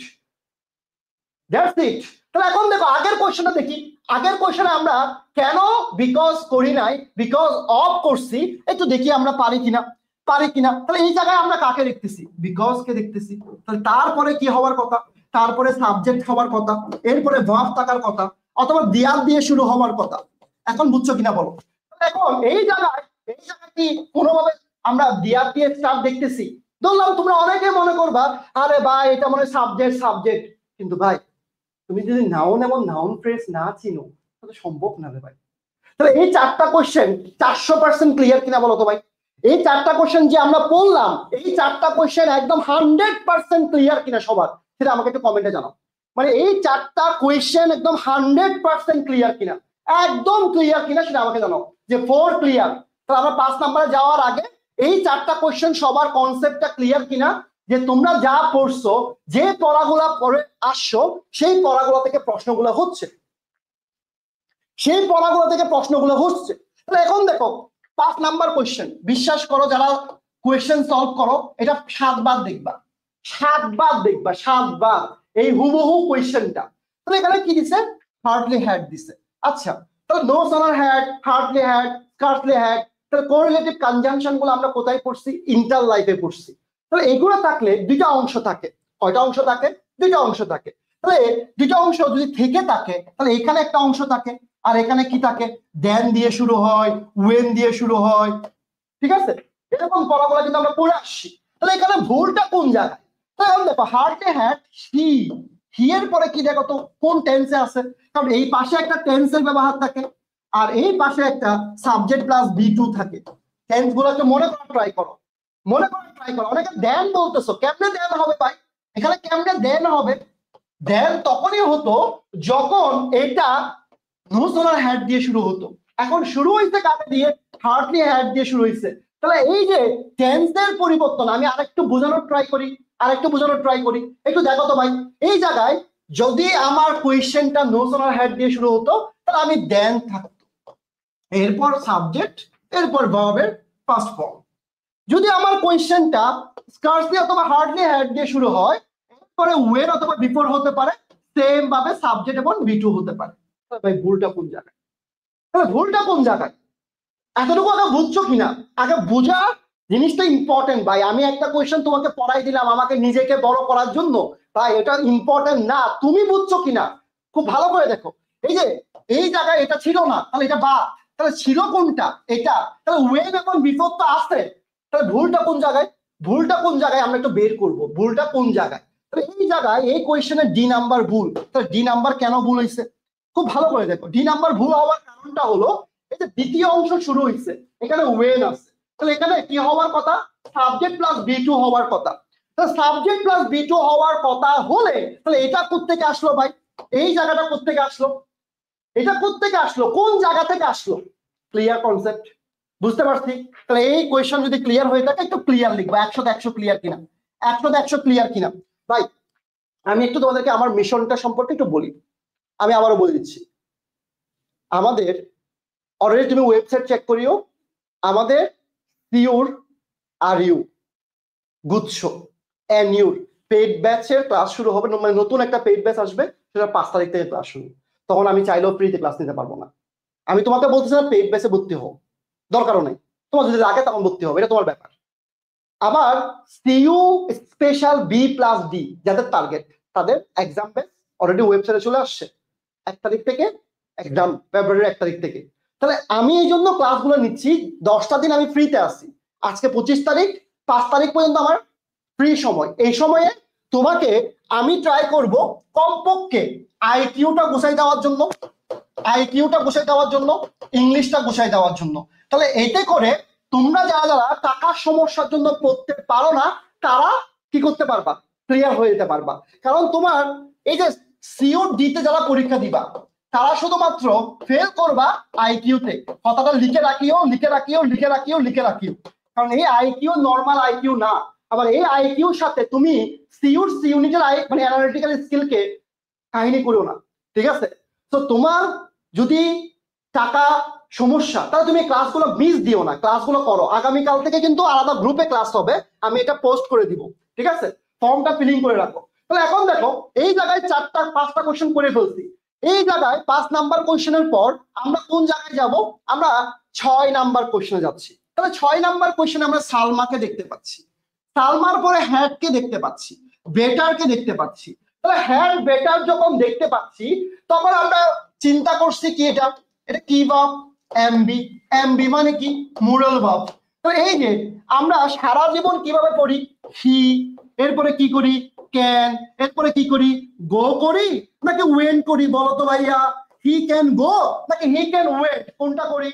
that's it. তাহলে এখন দেখো আগের কোশ্চেনটা দেখি, আগের কোশ্চেনে আমরা কেন বিকজ করি নাই, বিকজ অফ করছি, একটু দেখি আমরা পারি কিনা, পারি কিনা। তাহলে এই জায়গায় আমরা কাকে দেখতেছি, বিকজ কে দেখতেছি। তাহলে তারপরে কি হওয়ার কথা, তারপরে সাবজেক্ট হওয়ার কথা, এরপরে ভার্ব থাকার কথা, অথবা দিয়ার দিয়ে শুরু হওয়ার কথা। এখন বুঝছো কিনা বলো? এখন এই জায়গায় কি কোনোভাবে আমরা দিয়ার দিয়ে স্টার্ট দেখতেছি? ধরলাম তোমরা অনেকে মনে করবা আরে ভাই এটা মনে সাবজেক্ট, কিন্তু ভাই তুমি যদি নাউন এবং নাউন ফ্রেজ না চিনো তাহলে সম্ভব না রে ভাই। তাহলে এই চারটা কোশ্চেন 400% ক্লিয়ার কিনা বলো তো ভাই? এই চারটা কোশ্চেন যে আমরা পড়লাম, এই চারটা কোশ্চেন একদম 100% ক্লিয়ার কিনা সবার, সেটা আমাকে একটু কমেন্টে জানাও। মানে এই চারটা কোয়েশ্চেন একদম 100% ক্লিয়ার কিনা, একদম ক্লিয়ার কিনা সেটা আমাকে জানাও। যে 4 ক্লিয়ার, তাহলে আমরা 5 নম্বরে যাওয়ার আগে এই চারটা কোয়েশ্চেন সবার কনসেপ্টটা ক্লিয়ার কিনা, যে তোমরা যা পড়ছো, যে পড়াগুলা পড়ে আসছো, সেই পড়াগুলো থেকে প্রশ্নগুলো হচ্ছে, সেই পড়াগুলো থেকে প্রশ্নগুলো হচ্ছে। তাহলে এখন দেখো 5 নাম্বার কোয়েশ্চেন, বিশ্বাস করো যারা কোয়েশ্চেন সলভ করো, এটা 7 বার দেখবা, 7 বার দেখবা, 7 বার এই হুবহু কোয়েশ্চেনটা। তাহলে এখানে কি দিছে? হার্ডলি হ্যাড দিছে। আচ্ছা, তাহলে no sooner had, hardly had, scarcely had, তাহলে কোরিলেটিভ কনজাংশন গুলো আমরা কোথায় পড়ছি? ইন্টার লাইফে পড়ছি। তাহলে এগুলো থাকলে দুইটা অংশ থাকে। কয়টা অংশ থাকে? দুইটা অংশ থাকে। তাহলে দুইটা অংশ যদি থেকে থাকে, তাহলে এখানে একটা অংশ থাকে, আর এখানে কি থাকে? দেন দিয়ে শুরু হয়, ওয়েন দিয়ে শুরু হয়, ঠিক আছে? এরকম পড়াগুলো কিন্তু আমরা পড়ে আসছি। তাহলে এখানে ভুলটা কোন জায়গায়? তাহলে দেখো হার্টে হ্যাড, হি এর পরে কি দেখো তো কোন টেন্সে আছে? কারণ এই পাশে একটা টেন্সের ব্যবহার থাকে, আর এই পাশে একটা সাবজেক্ট প্লাস বি2 থাকে। টেন্স গুলোকে মনে করার ট্রাই করো, মনে করার ট্রাই করো। অনেকে দেন বলতেছো, কেমনে দেন হবে ভাই? এখানে কেমনে দেন হবে? দেন তখনই হতো যখন এটা নো সোনার হ্যাড দিয়ে শুরু হতো। এখন শুরু হয়েছে কাকে দিয়ে? হার্ডলি হ্যাড দিয়ে শুরু হয়েছে। তাহলে এই যে টেন্সের পরিবর্তন, আমি আরেকটু বোঝানোর ট্রাই করি, একটু দেখো তো ভাই। এই জায়গায় যদি আমার কোয়েশ্চেনটা নো সোনার হ্যাড দিয়ে শুরু হতো, তাহলে আমি দেন থাকতো, এরপর সাবজেক্ট, এরপর ভার্বের ফার্স্ট ফর্ম। যদি আমার কোয়েশ্চেনটা স্কার্সলি অথবা হার্ডলি হ্যাড দিয়ে শুরু হয়, এরপরে ওয়েন অথবা বিফোর হতে পারে, সেম ভাবে সাবজেক্ট এবং বি2 হতে পারে। ভাই ভুলটা কোন জায়গায়? ভুলটা কোন জায়গায়? এতটুকু আগে বুঝছো কিনা? আগে বোঝা জিনিসটা ইম্পর্টেন্ট ভাই। আমি একটা কোয়েশ্চেন তোমাকে পড়াই দিলাম আমাকে নিজেকে বড় করার জন্য, ভাই এটা ইম্পর্টেন্ট না। তুমি বুঝছো কিনা খুব ভালো করে দেখো। এই যে এই জায়গায় এটা ছিল না, তাহলে এটা বা, তাহলে ছিল কোনটা? এটা। তাহলে ওয়েন এবং বিফোর তো আসছে, তাহলে ভুলটা কোন জায়গায়? ভুলটা কোন জায়গায় আমরা একটু বের করব, ভুলটা কোন জায়গায়। তাহলে এই জায়গায় এই কোয়েশ্চেনের ডি নাম্বার ভুল। তাহলে ডি নাম্বার কেন ভুল হয়েছে? খুব ভালো করে দেখো। ডি নাম্বার ভুল হওয়ার কারণটা হলো এই যে দ্বিতীয় অংশ শুরু হয়েছে, এখানে ওয়েন আছে, তাহলে এখানে কি হওয়ার কথা? সাবজেক্ট প্লাস বি2 হওয়ার কথা। তাহলে সাবজেক্ট প্লাস বি2 হওয়ার কথা হলে তাহলে এটা কোত্থেকে আসলো ভাই? এই জায়গাটা কোত্থেকে আসলো? এটা কোত্থেকে আসলো? কোন জায়গা থেকে আসলো? Clear concept? বুঝতে পারছি? তাহলে এই কোয়েশ্চন যদি ক্লিয়ার হয়ে থাকে একটু ক্লিয়ার লিখবো, 100 ক্লিয়ার কিনা, 100 ক্লিয়ার কিনা। ভাই আমি একটু তোমাদেরকে আমার মিশনটা সম্পর্কে একটু বলি, আমি আবারও বলে দিচ্ছি। আমাদের অলরেডি তুমি ওয়েবসাইট চেক করিও, আমাদের সিউর আর ইউ গুচ্ছ এনইউর পেইড ব্যাচের ক্লাস শুরু হবে, মানে নতুন একটা পেইড ব্যাচ আসবে, সেটা 5 তারিখ থেকে ক্লাস শুরু। তখন আমি চাইলেও ফ্রিতে ক্লাস নিতে পারবো না। আমি তোমাকে বলতেছি না পেইড ব্যাচে ভর্তি হও, দরকারও নেই, তোমার যদি লাগে তখন ভর্তি হবে, এটা তোমার ব্যাপার। আবার সিইউ স্পেশাল বি+ডি যাদের টার্গেট, তাদের এক্সাম ব্যাচ অলরেডি ওয়েবসাইটে চলে আসছে 1 তারিখ থেকে, এক্সাম ফেব্রুয়ারির 1 তারিখ থেকে। তাহলে আমি এই জন্য ক্লাসগুলো নিচ্ছি, 10টা দিন আমি ফ্রিতে আছি। আজকে 25 তারিখ, 5 তারিখ পর্যন্ত আমার ফ্রি সময়। এই সময়ে তোমাকে আমি ট্রাই করব কমপক্ষে আইকিউটা গুছাই দেওয়ার জন্য, ইংলিশটা গুছাই দেওয়ার জন্য। তাহলে এতে করে তোমরা যারা যারা টাকার সমস্যার জন্য পড়তে পারো না, তারা কি করতে পারবা? ক্লিয়ার হয়ে যেতে পারবা। কারণ তোমার এই যে সিইউডি তে যারা পরীক্ষা দিবা, তারা শুধুমাত্র ফেল করবা আইকিউতে। কথাটা লিখে রাখিও। কারণ এই আইকিউ নরমাল আইকিউ না। আবার এই আইকিউর সাথে তুমি সি ইউনিটের মানে অ্যানালিটিক্যাল স্কিলকে কাহিনী করো না, ঠিক আছে? তো তোমার যদি টাকা সমস্যা, তাহলে তুমি ক্লাসগুলো মিস দিও না, ক্লাসগুলো করো। আগামীকাল থেকে কিন্তু আলাদা গ্রুপে ক্লাস হবে, আমি এটা পোস্ট করে দিব, ঠিক আছে? ফর্মটা ফিলিং করে রাখো। তাহলে এখন দেখো এই জায়গায় 5টা কোশ্চেন করে ফেলছি। এই জায়গায় 5 নাম্বার কোশ্চেনের পর আমরা কোন জায়গায় যাব? আমরা 6 নাম্বার কোশ্চেনে যাচ্ছি। তাহলে 6 নাম্বার কোশ্চেনে আমরা সালমাকে দেখতে পাচ্ছি, সালমার পরে হ্যাডকে দেখতে পাচ্ছি, বেটারকে দেখতে পাচ্ছি, তাহলে হ্যাড বেটার যখন দেখতে পাচ্ছি তখন আমরা চিন্তা করছি কি এটা কি ভাব? এমবি। এমবি মানে কি? মুরাল ভাব। তো এই যে আমরা সারা জীবন কিভাবে পড়ি? হি, এরপরে কি করি? ক্যান, এরপরে কি করি? গো করি নাকি ওয়েন করি? বলো তো ভাইয়া, হি ক্যান গো নাকি হি ক্যান ওয়েট? কোনটা করি?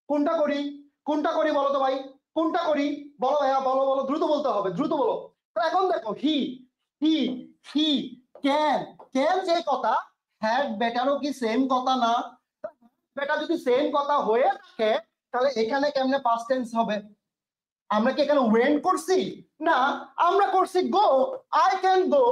কোনটা করি? কোনটা করি বলো তো ভাই? কোনটা করি? বলো ভাইয়া, বলো বলো, দ্রুত বলতে হবে, দ্রুত বলো। তো এখন দেখো হি হি হি ক্যান, ক্যান যে কথা, হ্যাড বেটারও কি সেম কথা না? বেটার যদি সেম কথা হয়ে থাকে তাহলে এখানে কেমনে পাস্ট টেন্স হবে? আমরা কি এখানে ওয়েন্ট করছি? না, আমরা করছি go. I can go,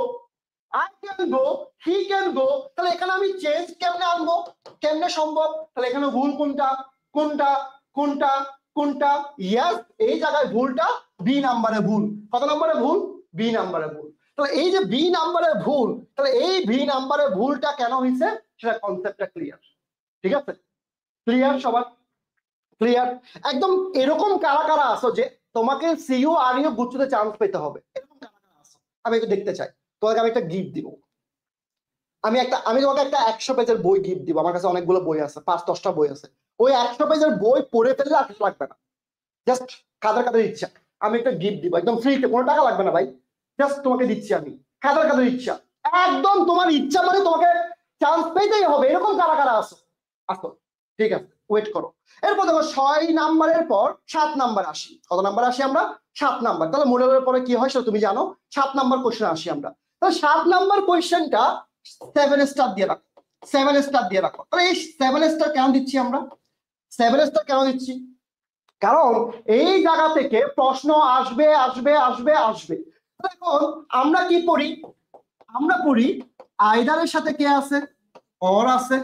I can go, he can go. তাহলে এখানে আমি চেঞ্জ কেমনে আনবো? কেমনে সম্ভব? তাহলে এখানে ভুল কোনটা? কোনটা কোনটা কোনটা? ইয়াস, এই জায়গায় ভুলটা বি নাম্বারে ভুল। কত নাম্বারে ভুল? বি নাম্বারে ভুল। তাহলে এই যে বি নাম্বারে ভুল, তাহলে এই বি নাম্বারে ভুলটা কেন হয়েছে সেটা কনসেপ্টটা ক্লিয়ার। ঠিক আছে? ক্লিয়ার সবার? ক্লিয়ার? একদম এরকম কারা কারা আসো যে তোমাকে সিইউ আর ইউ গুচ্ছতে চান্স পেতে হবে, এরকম কারা কারা আসো আমি একটু দেখতে চাই। তোমাকে আমি একটা গিফট দিব। আমি তোমাকে একটা 100 পেজের বই গিফট দিব। আমার কাছে অনেকগুলো বই আছে, 5-10টা বই আছে। ওই 100 পেজের বই পড়ে ফেললে আর কিছু লাগবে না, জাস্ট কাদের কাদের ইচ্ছা আমি একটা গিফট দিব একদম ফ্রিতে, কোনো টাকা লাগবে না ভাই, জাস্ট তোমাকে দিচ্ছি আমি। কাদের কাদের ইচ্ছা, একদম তোমার ইচ্ছা মানে তোমাকে চান্স পেতেই হবে, এরকম কারা কারা আসো? আসো, ঠিক আছে, ওয়েট করো। এরপর দেখো 6 নাম্বারের পর 7 নাম্বার আসি। কত নাম্বার আসি আমরা? 7 নাম্বার। তাহলে মডেলের পরে কি হয় সেটা তুমি জানো। 7 নাম্বার কোশ্চেন আসি আমরা। তাহলে 7 নাম্বার কোশ্চেনটা 7 স্টার দিয়ে রাখো, 7 স্টার দিয়ে রাখো। তাহলে এই 7 স্টার কেন দিচ্ছি আমরা? 7 স্টার কেন দিচ্ছি? কারণ এই জায়গা থেকে প্রশ্ন আসবে আসবে আসবে আসবে। এখন আমরা কি পড়ি? আমরা পড়ি আইদারের সাথে কে আছে? অর আছে।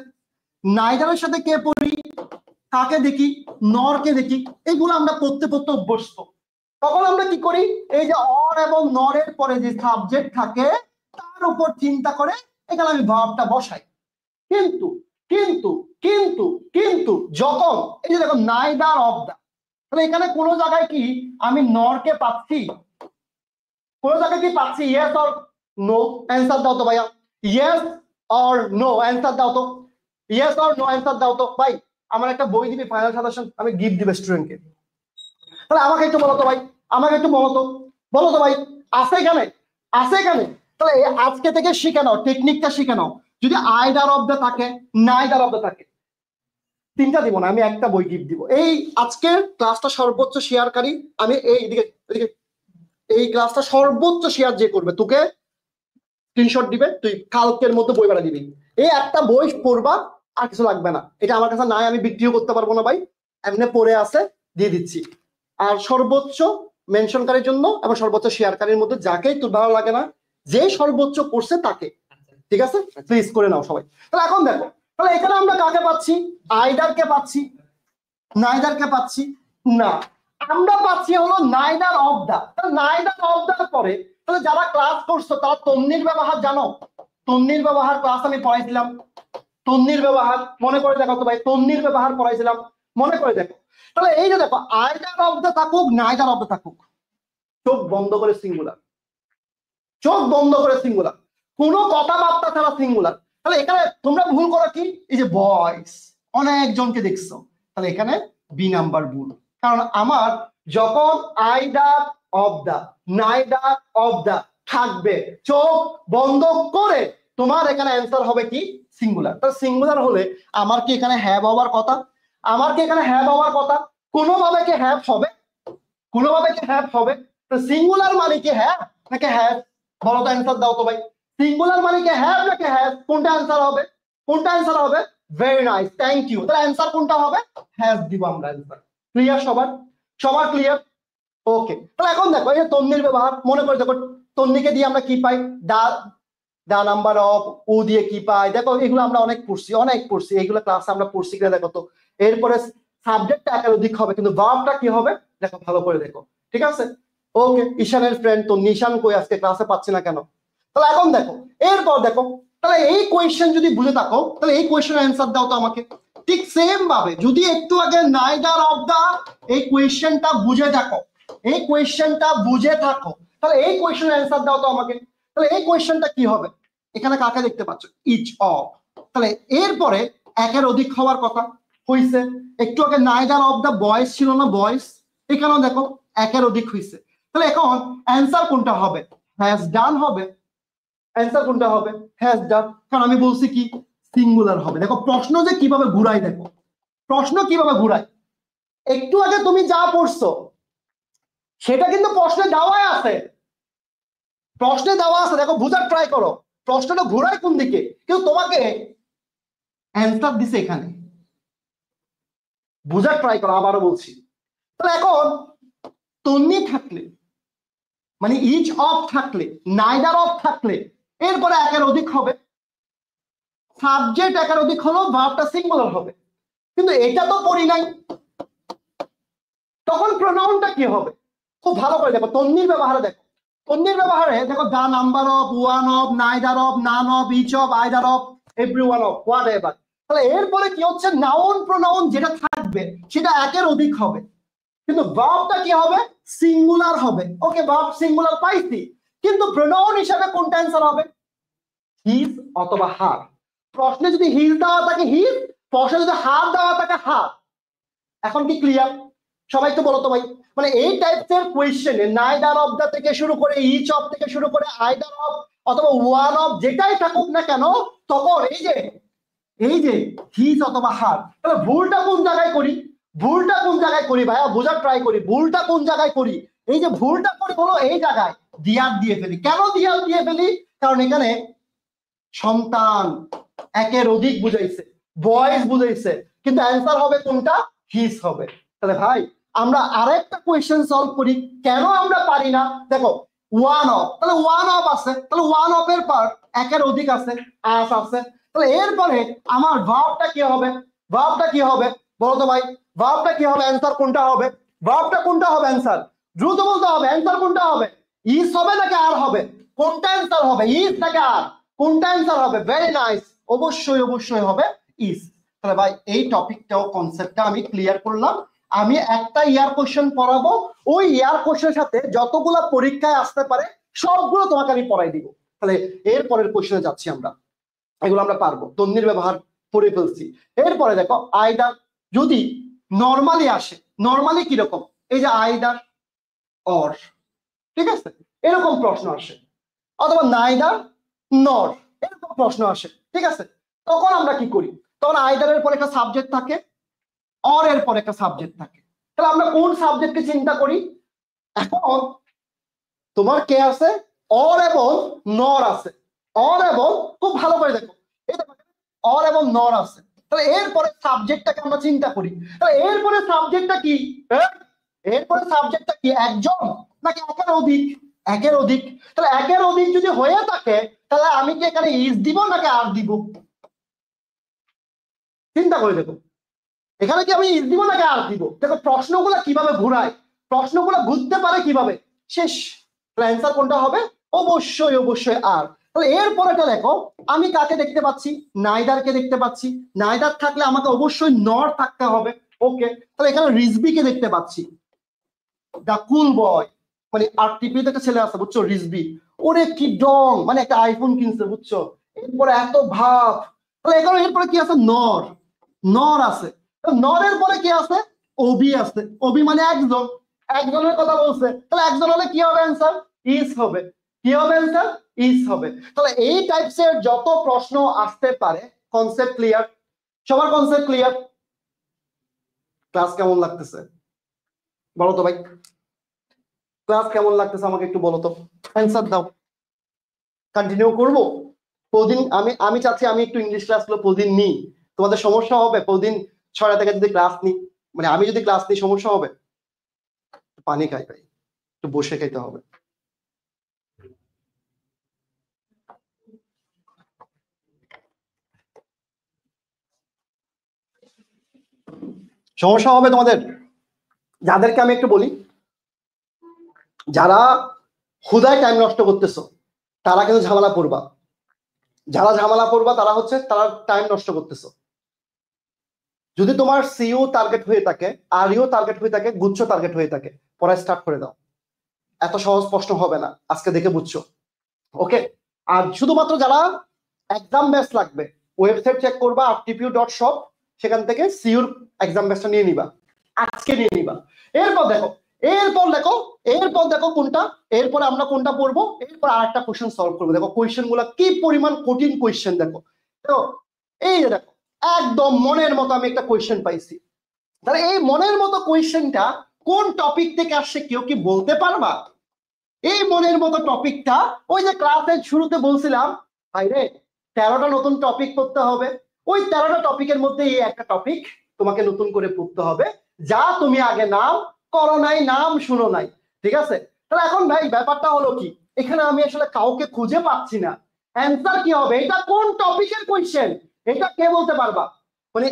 নাইদারের সাথে কে পড়ি? কাকে দেখি? নরকে দেখি। এগুলো আমরা পড়তে পড়তে অভ্যস্ত। তখন আমরা কি করি? এই যে অর এবং নরের পরে যে সাবজেক্ট থাকে তার উপর চিন্তা করে এখানে আমি ভাবটা বসাই। কিন্তু কিন্তু কিন্তু কিন্তু যখন এই যে দেখো নাইদার অফ দা, তাহলে এখানে কোন জায়গায় কি আমি নরকে পাচ্ছি? কোন জায়গায় কি পাচ্ছি? Yes or no? অ্যান্সার দাও তো ভাইয়া, ইয়েস অর নো অ্যান্সার দাও তো, ইয়েস অর নো অ্যান্সার দাও তো ভাই। আমার একটা বই দিবি ফাইনাল সাজেশন, আমি গিফট দিবে স্টুডেন্টকে। তাহলে আমাকে একটু বলো তো ভাই, আমাকে একটু বলো তো, বলো তো ভাই, আছে এখানে? আছে এখানে? তাহলে আজকে থেকে শিখে নাও, টেকনিকটা শিখে নাও। যদি আইদার অফ দ্য থাকে, নাইদার অফ দ্য থাকে, 3টা দিব না, আমি একটা বই গিফট দিব। এই আজকের ক্লাসটা সর্বোচ্চ শেয়ারকারী আমি, এইদিকে এই ক্লাসটা সর্বোচ্চ শেয়ার যে করবে তোকে স্ক্রিনশট দিবে, তুই কালকের মধ্যে বই বেড়া দিবি। এই একটা বই পড়বা, আর কিছু লাগবে না। এটা আমার কাছে নাই, আমি বিক্রিও করতে পারবো না ভাই, এমনি পড়ে আছে, দিয়ে দিচ্ছি। আর সর্বোচ্চ মেনশনকারীর জন্য এবং সর্বোচ্চ শেয়ারকারীর মধ্যে যাকেই তোর ভালো লাগে না, যে সর্বোচ্চ করছে তাকে, ঠিক আছে, প্লিজ করে নাও সবাই। তাহলে এখন দেখো, তাহলে এখানে আমরা কাকে পাচ্ছি? আইদারকে পাচ্ছি, নাইদারকে পাচ্ছি না, আমরা পাচ্ছি হলো নাইদার অফ দা। তাহলে নাইদার অফ দার পরে তাহলে যারা ক্লাস করছো তারা তন্নির ব্যবহার জানো? তন্নির ব্যবহার ক্লাস আমি পড়াইছিলাম। তন্নির ব্যবহার মনে করে দেখো তো ভাই, তন্নির ব্যবহার পড়াইছিলাম, মনে করে দেখো। তাহলে এই যে দেখো আইদার অফ দা থাকুক, নাইদার অফ দা থাকুক, চোখ বন্ধ করে সিঙ্গুলার, চোখ বন্ধ করে সিঙ্গুলার, কোনো কথাবার্তা ছাড়া সিঙ্গুলার। তাহলে এখানে তোমরা ভুল করো কি? এই যে বয়েস, অনেকজনকে দেখছো, তাহলে এখানে বি নাম্বার ভুল। কারণ আমার যখন either of the, neither of the থাকবে, চোখ বন্ধ করে তোমার এখানে অ্যান্সার হবে কি? সিঙ্গুলার। তাহলে সিঙ্গুলার হলে আমার কি এখানে হ্যাভ হওয়ার কথা? আমার কি এখানে হ্যাভ হওয়ার কথা? কোনোভাবে কি হ্যাভ হবে? কোনোভাবে কি হ্যাভ হবে? তো সিঙ্গুলার মানে কি হ্যাভ নাকি হ্যাভ? বলো তো, অ্যান্সার দাও তো ভাই। সিঙ্গুলার মানে কি হ্যাভ নাকি হ্যাভ? কোনটা অ্যান্সার হবে? কোনটা অ্যান্সার হবে? Very nice, thank you. তাহলে অ্যান্সার কোনটা হবে? হ্যাভ দিব আমরা অ্যান্সার। ক্লিয়ার সবার? সবার ক্লিয়ার? ওকে। তাহলে এখন দেখো এই যে তন্নির ব্যবহার, মনে করে দেখো তন্নিকে দিয়ে আমরা কি পাই? দা নাম্বার অফ, ও দিয়ে কি পাই? দেখো এগুলো আমরা অনেক পড়ছি, এইগুলো ক্লাসে আমরা পড়ছি কিনা দেখো তো। এরপরে সাবজেক্টটা একাধিক হবে কিন্তু ভার্বটা কি হবে দেখো, ভালো করে দেখো, ঠিক আছে? ওকে। ঈশানের ফ্রেন্ড তো নিশান কই আজকে ক্লাসে পাচ্ছি না কেন? তাহলে এখন দেখো, এরপর দেখো, তাহলে এই কোয়েশ্চেন যদি বুঝে থাকো তাহলে এই কোয়েশ্চেনের অ্যান্সার দাও তো আমাকে। ঠিক সেম ভাবে যদি একটু আগে নাইদার অফ দা এই কোয়েশ্চেনটা বুঝে থাকো, এই কোয়েশ্চেনটা বুঝে থাকো, তাহলে এই কোয়েশ্চেনের অ্যান্সার দাও তো আমাকে। তাহলে এই কোয়েশ্চেনটা কি হবে? এখানে কাকে দেখতে পাচ্ছ? Each of. তাহলে এরপরে একের অধিক হওয়ার কথা হইছে। একটু আগে নাইদার অফ দ্য বয়েজ ছিল না, বয়েজ, এখানেও দেখো একের অধিক হইছে। তাহলে এখন অ্যান্সার কোনটা হবে? হ্যাজ ডান হবে। অ্যান্সার কোনটা হবে? হ্যাজ ডান, কারণ আমি বলছি কি সিঙ্গুলার হবে। দেখো প্রশ্ন যে কিভাবে ঘুরাই, দেখো প্রশ্ন কিভাবে ঘুরাই। একটু আগে তুমি যা পড়ছো সেটা কিন্তু প্রশ্নে দেওয়াই আছে, প্রশ্নে দেওয়া আছে, দেখো বুঝার ট্রাই করো প্রশ্নটা ঘুরায় কোন দিকে, কিন্তু তোমাকে অ্যান্সার দিছে এখানে, বুঝার ট্রাই করো, আবারও বলছি। তাহলে এখন তন্নি থাকলে মানে ইচ অফ থাকলে, নাইদার অফ থাকলে এরপরে একের অধিক হবে, সাবজেক্ট একের অধিক হলো, ভার্বটা সিঙ্গুলার হবে। কিন্তু এটা তো পড়ি নাই, তখন প্রোনাউনটা কি হবে? খুব ভালো করে দেখো তন্নির ব্যবহারে, দেখো তন্নির ব্যবহারে দেখো the number of, one of, neither of, none of, each of, either of, every one of, whatever. তাহলে এরপরে কি হচ্ছে, নাউন প্রোনাউন যেটা থাকবে সেটা একের অধিক হবে, কিন্তু ভার্বটা কি হবে? সিঙ্গুলার হবে। ওকে, ভার্ব সিঙ্গুলার পাইছি, কিন্তু প্রোনাউন হিসাবে কোনটা অ্যান্সার হবে? হিজ অথবা হার। প্রশ্নে যদি হিজ দেওয়া থাকে হিজ, প্রশ্নে যদি হার দেওয়া থাকে হার। এখন কি ক্লিয়ার? সবাই তো বলো তো ভাই, মানে এই টাইপের কোয়েশ্চেনে নাইদার অফ দা থেকে শুরু করে, ইচ অফ থেকে শুরু করে, আইদার অফ অথবা ওয়ান অফ যেটাই থাকুক না কেন, তখন এই যে হিজ অথবা হার। তাহলে ভুলটা কোন জায়গায় করি? ভুলটা কোন জায়গায় করি ভাইয়া, বোঝার ট্রাই করি, ভুলটা কোন জায়গায় করি? এই যে ভুলটা করি হলো এই জায়গায়, দিয়ার দিয়ে ফেলি। কেন দিয়ার দিয়ে ফেলি? কারণ এখানে সন্তান একের অধিক বুঝাইছে, বয়েজ বুঝাইছে, কিন্তু অ্যান্সার হবে কোনটা? হিজ হবে। তাহলে ভাই আমরা আরেকটা কোয়েশ্চেন সলভ করি, কেন আমরা পারি না? দেখো ওয়ান অফ, তাহলে ওয়ান অফ আছে, তাহলে ওয়ান অফ এর পর একের অধিক আছে, আস আছে, তাহলে এরপরে আমার ভার্বটা কি হবে? ভার্বটা কি হবে বলো তো ভাই, ভার্বটা কি হবে? অ্যান্সার কোনটা হবে? ভার্বটা কোনটা হবে? অ্যান্সার দ্রুত বলতে হবে, অ্যান্সার কোনটা হবে? ইজ হবে নাকি আর হবে? কোনটা অ্যান্সার হবে, ইজ নাকি আর? কোনটা অ্যান্সার হবে? ভেরি নাইস, অবশ্যই অবশ্যই হবে ইজ। তাহলে ভাই এই টপিকটাও কনসেপ্টটা আমি ক্লিয়ার করলাম। আমি একটা ইয়ার কোশ্চেন পড়াবো, ওই ইয়ার কোশ্চেনের সাথে যতগুলো পরীক্ষায় আসতে পারে সবগুলো তোমাকে আমি পড়াই দিব। তাহলে এর পরের কোশ্চেনে যাচ্ছি আমরা, এগুলো আমরা পারবো, তন্নির ব্যবহার পড়ে ফেলছি। এরপরে দেখো আইদার যদি নর্মালি আসে, নর্মালি কিরকম? এই যে আইদার অর, ঠিক আছে, এরকম প্রশ্ন আসে, অথবা নাইদার নর, এরকম প্রশ্ন আসে, ঠিক আছে। তখন আমরা কি করি? তখন আইদারের পর একটা সাবজেক্ট থাকে, অর এর পর একটা সাবজেক্ট থাকে। তাহলে আমরা কোন সাবজেক্টকে চিন্তা করি? এখন তোমার কে আছে? অর এবং নর আছে, অর এবং, খুব ভালো করে দেখো, এই দেখো অর এবং নর আছে। তাহলে এরপরে সাবজেক্টটাকে আমরা চিন্তা করি, তাহলে এরপরে সাবজেক্টটা কি? এরপরে সাবজেক্টটা কি একজন নাকি একের অধিক? একের অধিক। তাহলে একের অধিক যদি হয়ে থাকে তাহলে আমি কি এখানে ইজ দিব নাকি আর দিব? চিন্তা করে দেখো, এখানে কি আমি ইজ দিব নাকি আর দিব? দেখো প্রশ্নগুলো কিভাবে ঘুরায়, প্রশ্নগুলো ঘুরতে পারে কিভাবে। শেষ, অ্যান্সার কোনটা হবে? অবশ্যই অবশ্যই আর। তাহলে এরপরেটা দেখো, আমি কাকে দেখতে পাচ্ছি? নাইদারকে দেখতে পাচ্ছি। নাইদার থাকলে আমাকে অবশ্যই নর থাকতে হবে। ওকে, তাহলে এখানে রিজবিকে দেখতে পাচ্ছি, দা কুল বয়, মানে আরটিপিতে একটা ছেলে আছে বুঝছো, রিজবি, ওরে কি ডং, মানে একটা আইফোন কিনছে বুঝছো, এরপরে এত ভাব। তাহলে এখানে এরপরে কি আছে? নর, নর আছে। নরের পরে কি আছে? ওবি আছে। ওবি মানে একজন, একজনের কথা বলছে, তাহলে একজন হলে কি হবে? অ্যান্সার ইজ হবে। কি হবে অ্যান্সার? ইজ হবে। তাহলে এই টাইপসের যত প্রশ্ন আসতে পারে, কনসেপ্ট ক্লিয়ার? সবার কনসেপ্ট ক্লিয়ার? ক্লাস কেমন লাগতেছে বলো তো ভাই, ক্লাস কেমন লাগতেছে আমাকে একটু বলো তো, অ্যান্সার দাও। কন্টিনিউ করব প্রতিদিন? আমি চাচ্ছি আমি একটু ইংলিশ ক্লাসগুলো প্রতিদিন নিই। তোমাদের সমস্যা হবে প্রতিদিন 6টা থেকে যদি ক্লাস নিই? মানে আমি যদি ক্লাস নিই সমস্যা হবে? পানি খাই ভাই, একটু বসে খাইতে হবে। সমস্যা হবে তোমাদের? যাদেরকে আমি একটু বলি, যারা হুদায় টাইম নষ্ট করতেছো তারা কিন্তু ঝামেলা পড়বা। যারা ঝামেলা পড়বা তারা হচ্ছে তারা টাইম নষ্ট করতেছো। যদি তোমার সিইউ টার্গেট হয়ে থাকে, আরইউ টার্গেট হয়ে থাকে, গুচ্ছ টার্গেট হয়ে থাকে, পড়া স্টার্ট করে দাও। এত সহজ প্রশ্ন হবে না, আজকে দেখে বুঝছো। ওকে, আর শুধুমাত্র যারা এক্সাম ব্যাচ লাগবে ওয়েবসাইট চেক করবা rtpu.shop, সেখান থেকে সিউর এক্সাম ব্যাচটা নিয়ে নিবা, আজকে নিয়ে নিবা। এরপর দেখো কোনটা, এরপরে আমরা কোনটা পড়বো, এরপর আরেকটা কোশ্চেন সলভ করবো। দেখো কোয়েশ্চেন গুলা কি পরিমাণ কঠিন কোয়েশ্চেন, দেখো তো এই যে দেখো একদম মনের মতো আমি একটা কোয়েশ্চেন পাইছি। তাহলে এই মনের মতো কোয়েশ্চেনটা কোন টপিক থেকে আসছে কেউ কি বলতে পারবা? এই মনের মতো টপিকটা ওই যে ক্লাসের শুরুতে বলছিলাম ভাই রে 13টা নতুন টপিক পড়তে হবে, ওই 13টা টপিকের মধ্যে এই একটা টপিক তোমাকে নতুন করে পড়তে হবে, যা তুমি আগে নাম করো নাই, নাম শুনো নাই, ঠিক আছে? তাহলে এখন ভাই ব্যাপারটা হলো কি, এখানে আমি আসলে কাউকে খুঁজে পাচ্ছি না, অ্যান্সার কি হবে, এটা কোন টপিকের কোয়েশ্চেন, এটা কে বলতে পারবা? মানে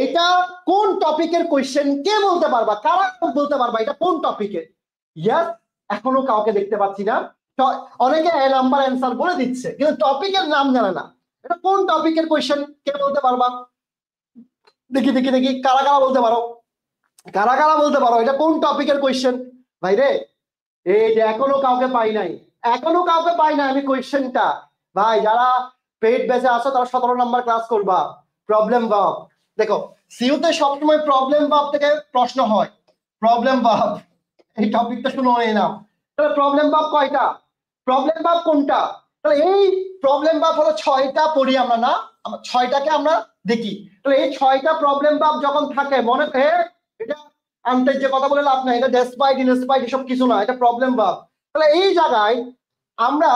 এটা কোন টপিকের কোয়েশ্চেন কে বলতে পারবা, কারা বলতে পারবা এটা কোন টপিকের? ইয়াস, এখনো কাউকে দেখতে পাচ্ছি না। অনেকে এ নাম্বার অ্যান্সার বলে দিচ্ছে কিন্তু টপিকের নাম জানে না, এটা কোন টপিকের কোয়েশ্চেন কে বলতে পারবা? দেখি দেখি দেখি কারা কারা বলতে পারো, কারা কারা বলতে পারো এটা কোন টপিকের কোয়েশ্চেন? ভাই রে এই যে এখনো কাউকে পাই নাই, এখনো কাউকে পাই নাই আমি কোয়েশ্চেনটা। ভাই যারা পেইড ব্যাচে আসো তারা 17 নাম্বার ক্লাস করবা, প্রবলেম ভাব। দেখো সিইউতে সবসময় প্রবলেম ভাব থেকে প্রশ্ন হয়, প্রবলেম ভাব এই টপিকটা শুনো এই নাও। তাহলে প্রবলেম ভাব কয়টা, প্রবলেম ভাব কোনটা? তাহলে এই প্রবলেম ভাব হলো 6টা পড়ি আমরা না, 6টাকে আমরা দেখি। তাহলে এই 6টা প্রবলেম ভাব যখন থাকে মনে এটা আনতে যে কথা বলে লাভ নাই, এটা ডেসপাইট ইনস্পাইট এসব কিছু না, এটা প্রবলেম ভাব। তাহলে এই জায়গায় আমরা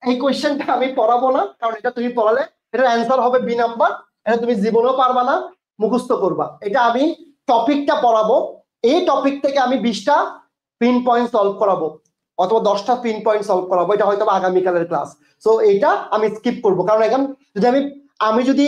এই কোয়েশ্চেনটা আমি পড়াবো না, কারণ এটা তুমি পড়ালে এটার অ্যান্সার হবে বি নাম্বার, এটা তুমি জীবনেও পারবা না, মুখস্থ করবা। এটা আমি টপিকটা পড়াবো, এই টপিক থেকে আমি 20টা পিন পয়েন্ট সলভ করাবো অথবা 10টা পিন পয়েন্ট সলভ করাবো, এটা হয়তো আগামীকালের ক্লাস। সো এইটা আমি স্কিপ করবো, কারণ এখন যদি আমি যদি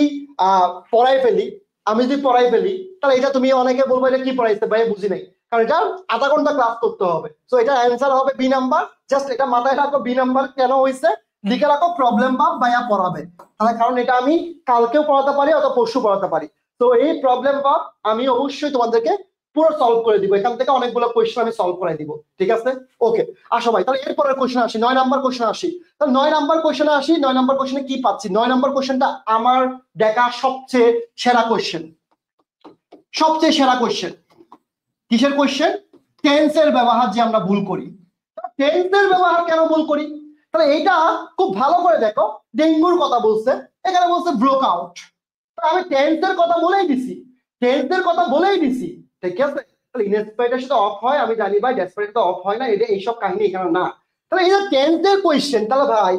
পড়াই ফেলি, তাহলে এটা তুমি অনেকে বলবো এটা কি পড়াইছে ভাই বুঝি নাই, কারণ এটা আধা ঘন্টা ক্লাস করতে হবে। সো এটা অ্যান্সার হবে বি নাম্বার, জাস্ট এটা মাথায় রাখো বি নাম্বার কেন হয়েছে, লিখে রাখো প্রবলেম ভাব ভাইয়া পড়াবে, তাহলে কারণ এটা আমি কালকেও পড়াতে পারি অথবা পরশু পড়াতে পারি। তো এই প্রবলেম ভাব আমি অবশ্যই তোমাদেরকে পুরো সলভ করে দিব, এখান থেকে অনেকগুলো কোয়েশ্চেন আমি সলভ করে দিব, ঠিক আছে? ওকে আসো ভাই, তাহলে এরপরের কোয়েশ্চেন আসি, 9 নাম্বার কোয়েশ্চেন আসি। তাহলে 9 নাম্বার কোয়েশ্চেনে আসি, 9 নাম্বার কোয়েশ্চেনে কি পাচ্ছি? 9 নাম্বার কোয়েশ্চেনটা আমার দেখা সবচেয়ে সেরা কোয়েশ্চেন, সবচেয়ে সেরা কোয়েশ্চেন। কিসের কোয়েশ্চেন? টেন্সের ব্যবহার যে আমরা ভুল করি, টেন্সের ব্যবহার কেন ভুল করি? তাহলে এইটা খুব ভালো করে দেখো, ডেঙ্গুর কথা বলছে, এখানে বলছে ব্রোক আউট, আমি টেন্সের কথা বলেই দিছি, টেন্সের কথা বলেই দিছি, ঠিক আছে? তাহলে ইনস্পাইরের সাথে অফ হয় আমি জানি ভাই, ডেসপারেট তো অফ হয় না, এটা এইসব কাহিনী এখানে না। তাহলে এই যে টেন্সের কোয়েশ্চেন, তাহলে ভাই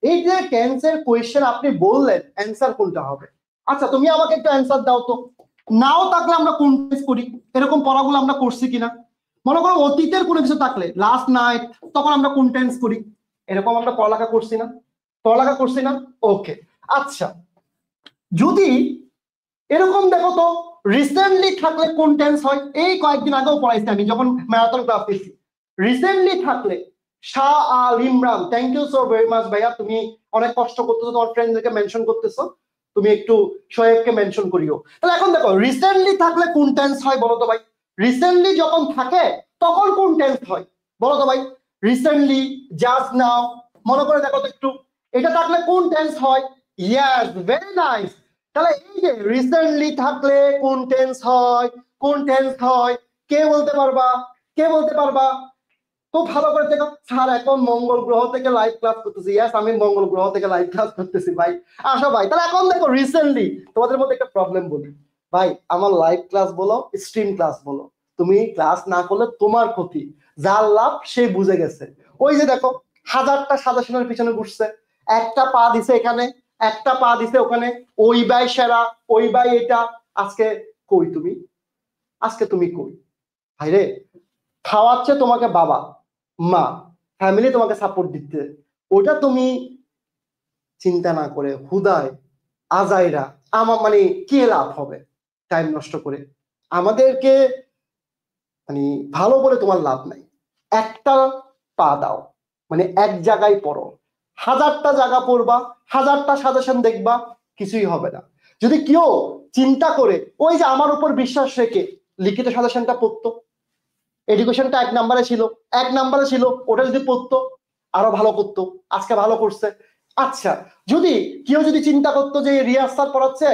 এই যে টেন্সের কোয়েশ্চেন আপনি বললেন অ্যান্সার কোনটা হবে? আচ্ছা তুমি আমাকে একটা অ্যান্সার দাও তো, নাও থাকলে আমরা কোন টেন্স করি, এরকম পড়াগুলো আমরা করছি কিনা? মনে করো অতীতের কোনো কিছু থাকলে লাস্ট নাইট, তখন আমরা কোন টেন্স করি? এরকম আমরা পড়ালেখা করছি না, পড়ালেখা করছি না? ওকে আচ্ছা, যদি এরকম দেখো তো রিসেন্টলি থাকলে কোন টেন্স হয়? এই কয়েকদিন আগেও পড়াইছি আমি যখন ম্যারাথন ক্লাস দিচ্ছি, রিসেন্টলি থাকলে Shah Al Imran, thank you so very much ভাইয়া, তুমি অনেক কষ্ট করতেছো, তোমার ফ্রেন্ডদেরকে মেনশন করতেছো, তুমি একটু শোয়েবকে মেনশন করিও। তাহলে এখন দেখো রিসেন্টলি থাকলে কোন টেন্স হয় বলো তো ভাই? রিসেন্টলি যখন থাকে তখন কোন টেন্স হয় বলো তো ভাই? রিসেন্টলি, জাস্ট নাও, মনে করে দেখো তো একটু, এটা থাকলে কোন টেন্স হয়? Yes, very nice. তাহলে এই যে রিসেন্টলি থাকলে কোন টেন্স হয়, কোন টেন্স হয় কে বলতে পারবা? কে বলতে পারবা? খুব ভালো করে দেখো, স্যার এখন মঙ্গল গ্রহ থেকে লাইভ ক্লাস করতেছি, ইয়েস আমি মঙ্গল গ্রহ থেকে লাইভ ক্লাস করতেছি ভাই, আসো ভাই। তাহলে এখন দেখো রিসেন্টলি, তোমাদের মধ্যে একটা প্রবলেম বলি ভাই, আমার লাইভ ক্লাস বলো স্ট্রিম ক্লাস বলো, তুমি ক্লাস না করলে তোমার ক্ষতি, যার লাভ সে বুঝে গেছে। ওই যে দেখো 1000টা সাজেশনের পিছনে ঘুরছে, একটা পা দিছে এখানে, একটা পা দিছে ওখানে, ওই ভাই সেরা, ওই ভাই এটা, আজকে কই তুমি? আজকে তুমি কই ভাই রে? খাওয়াচ্ছে তোমাকে বাবা মা, ফ্যামিলি তোমাকে সাপোর্ট দিতে, ওটা তুমি চিন্তা না করে হুদায় আজাইরা আমার মানে কি লাভ হবে টাইম নষ্ট করে? আমাদেরকে মানে ভালো বলে তোমার লাভ নাই, একটা পা দাও, মানে এক জায়গায় পড়ো, 1000টা জায়গা পড়বা, 1000টা সাজেশন দেখবা, কিছুই হবে না। যদি কেউ চিন্তা করে ওই যে আমার উপর বিশ্বাস রেখে লিখিত সাজেশনটা পড়তো, এডুকেশনটা 1 নম্বরে ছিল, 1 নম্বরে ছিল, ওটা যদি পড়তো, আরো ভালো করতো, আজকে ভালো করছে। আচ্ছা, যদি কেউ যদি চিন্তা করতো যে রিয়াজ স্যার পড়াচ্ছে,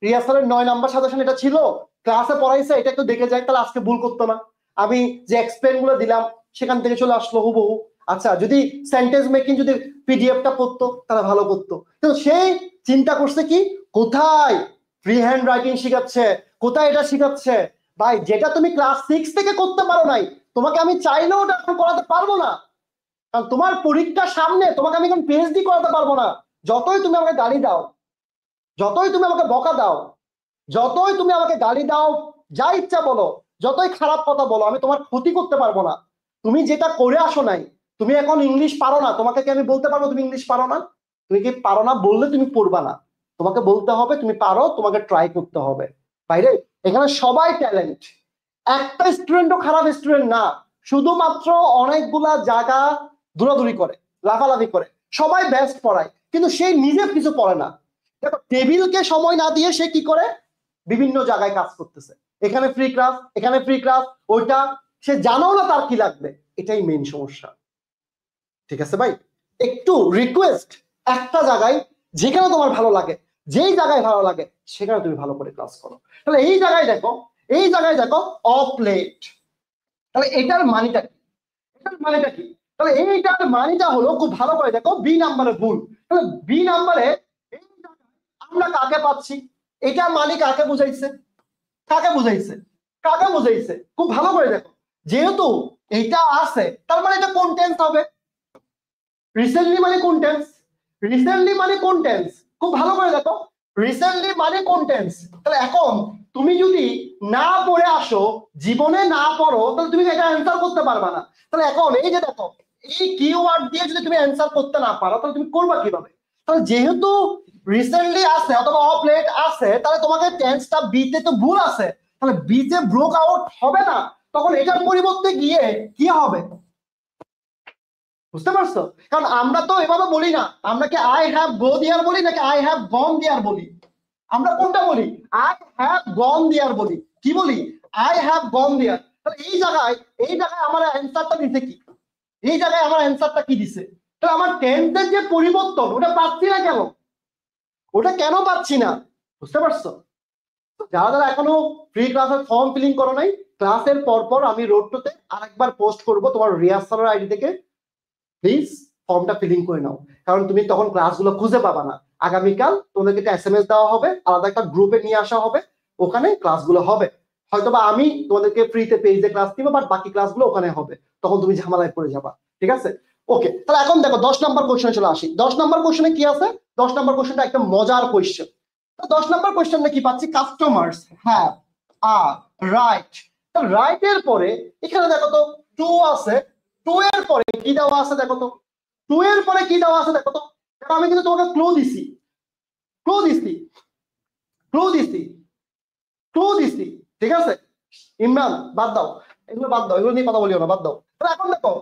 রিয়াজ স্যারের 9 নাম্বার সাজেশন এটা ছিল, ক্লাসে পড়াইছে, এটা একটু দেখে যায়, তাহলে আজকে ভুল করতো না। আমি যে এক্সপ্লেন গুলো দিলাম সেখান থেকে চলে আসলো হুবহু। আচ্ছা, যদি সেন্টেন্স মেকিং যদি পিডিএফটা পড়তো তাহলে ভালো করতো। কিন্তু সেই চিন্তা করছে কি, কোথায় ফ্রি হ্যান্ড রাইটিং শিখাচ্ছে, কোথায় এটা শিখাচ্ছে? ভাই, যেটা তুমি ক্লাস 6 থেকে করতে পারো নাই, তোমাকে আমি চাইলেও ওটা এখন করাতে পারবো না। কারণ তোমার পরীক্ষার সামনে তোমাকে আমি এখন পিএইচডি করাতে পারবো না। যতই তুমি আমাকে গালি দাও, যতই তুমি আমাকে বকা দাও, যতই তুমি আমাকে গালি দাও, যা ইচ্ছা বলো, যতই খারাপ কথা বলো, আমি তোমার ক্ষতি করতে পারবো না। তুমি যেটা করে আসো নাই, তুমি এখন ইংলিশ পারো না, তোমাকে কি আমি বলতে পারবো তুমি ইংলিশ পারো না? তুমি কি পারো না বললে তুমি পড়বা না, তোমাকে বলতে হবে তুমি পারো, তোমাকে ট্রাই করতে হবে। বাইরে এখানে সবাই ট্যালেন্ট, একটা স্টুডেন্টও খারাপ স্টুডেন্ট না, শুধুমাত্র অনেকগুলা জায়গা দৌড়াদৌড়ি করে, লাফালাফি করে। সবাই বেস্ট পড়ায় কিন্তু সে নিজে কিছু পড়ে না। দেখো, টেবিলকে সময় না দিয়ে সে কি করে, বিভিন্ন জায়গায় কাজ করতেছে, এখানে ফ্রি ক্লাস, এখানে ফ্রি ক্লাস, ওইটা সে জানো না তার কি লাগবে। এটাই মেইন সমস্যা। ঠিক আছে ভাই, একটু রিকোয়েস্ট, একটা জায়গায় যেখানে তোমার ভালো লাগে, যেই জায়গায় ভালো লাগে সেখানে তুমি ভালো করে ক্লাস করো। তাহলে এই জায়গায় দেখো, এই জায়গায় দেখো অফ লেট, তাহলে এটার মানেটা কি? এটার মানেটা কি? তাহলে এইটার মানেটা হলো, খুব ভালো করে দেখো, বি নাম্বারে ভুল। তাহলে বি নাম্বারে আমরা কাকে পাচ্ছি, এটা মানে কাকে বুঝাইছে, কাকে বুঝাইছে, কাকে বুঝাইছে? খুব ভালো করে দেখো, যেহেতু এইটা আছে তার মানে এটা কোন টেন্স হবে? রিসেন্টলি মানে কোন টেন্স? রিসেন্টলি মানে কোন টেন্স? খুব ভালো করে দেখো, রিসেন্টলি মানে কোন টেন্স? তাহলে এখন তুমি যদি না পড়ে আসো, জীবনে না পড়ো, তাহলে তুমি এটা অ্যান্সার করতে পারবা না। তাহলে এখন এই যে দেখো, এই কিওয়ার্ড দিয়ে যদি তুমি অ্যান্সার করতে না পারো তাহলে তুমি করবা কিভাবে? তাহলে যেহেতু রিসেন্টলি আছে অথবা অফ লেট আছে, তাহলে তোমাকে টেন্সটা বি তে তো ভুল আছে, তাহলে বি তে ব্রোক আউট হবে না। তখন এটার পরিবর্তে গিয়ে কি হবে? বুঝতে পারছো? কারণ আমরা তো এভাবে বলি না, আমরা কি আই হ্যাভ গো দিয়ার বলি নাকি আই হ্যাভ গন দিয়ার বলি? আমরা কোনটা বলি? আই হ্যাভ গন দিয়ার বলি। কি বলি? আই হ্যাভ গন দিয়ার। তাহলে এই জায়গায়, এই জায়গায় আমার অ্যান্সারটা দিছে কি? এই জায়গায় আমার অ্যান্সারটা কি দিছে? তাহলে আমার টেন্সের যে পরিবর্তন, ওটা পাচ্ছি না কেন? ওটা কেন পাচ্ছি না? বুঝতে পারছো? যারা যারা এখনো ফ্রি ক্লাসের ফর্ম ফিলিং করো নাই, ক্লাসের পর পর আমি রোড টুতে আরেকবার পোস্ট করব তোমার রিহার্সালের আইডি থেকে, প্লিজ ফর্মটা ফিলিং করে নাও। কারণ তুমি তখন ক্লাসগুলো খুঁজে পাবা না। আগামীকাল তোমাদেরকে একটা এসএমএস দেওয়া হবে, আলাদা একটা গ্রুপে নিয়ে আসা হবে, ওখানে ক্লাসগুলো হবে। হয়তোবা আমি তোমাদেরকে ফ্রিতে পেজে ক্লাস দিব, বাট বাকি ক্লাসগুলো ওখানে হবে, তখন তুমি ঝামেলায় পড়ে যাবা। ঠিক আছে? ওকে, তাহলে এখন দেখো 10 নম্বর কোশ্চেনে চলে আসি। 10 নম্বর কোশ্চেনে কি আছে? 10 নম্বর কোশ্চেনটা একটা মজার কোশ্চেন। 10 নম্বর কোশ্চেনে কি পাচ্ছি? Customers have are right. Right এর পরে এখানে দেখো তো টু আছে, টু এর পরে কি দেওয়া আছে দেখো তো, টু এর পরে কি দেওয়া আছে দেখো তো। আমি কিন্তু তোমাকে ক্লু দিছি, ক্লু দিছি, ক্লু দিছি, ক্লু দিছি। ঠিক আছে ইমরান, বাদ দাও এগুলো, বাদ দাও, এগুলো নিয়ে কথা বলিও না, বাদ দাও। তাহলে এখন দেখো,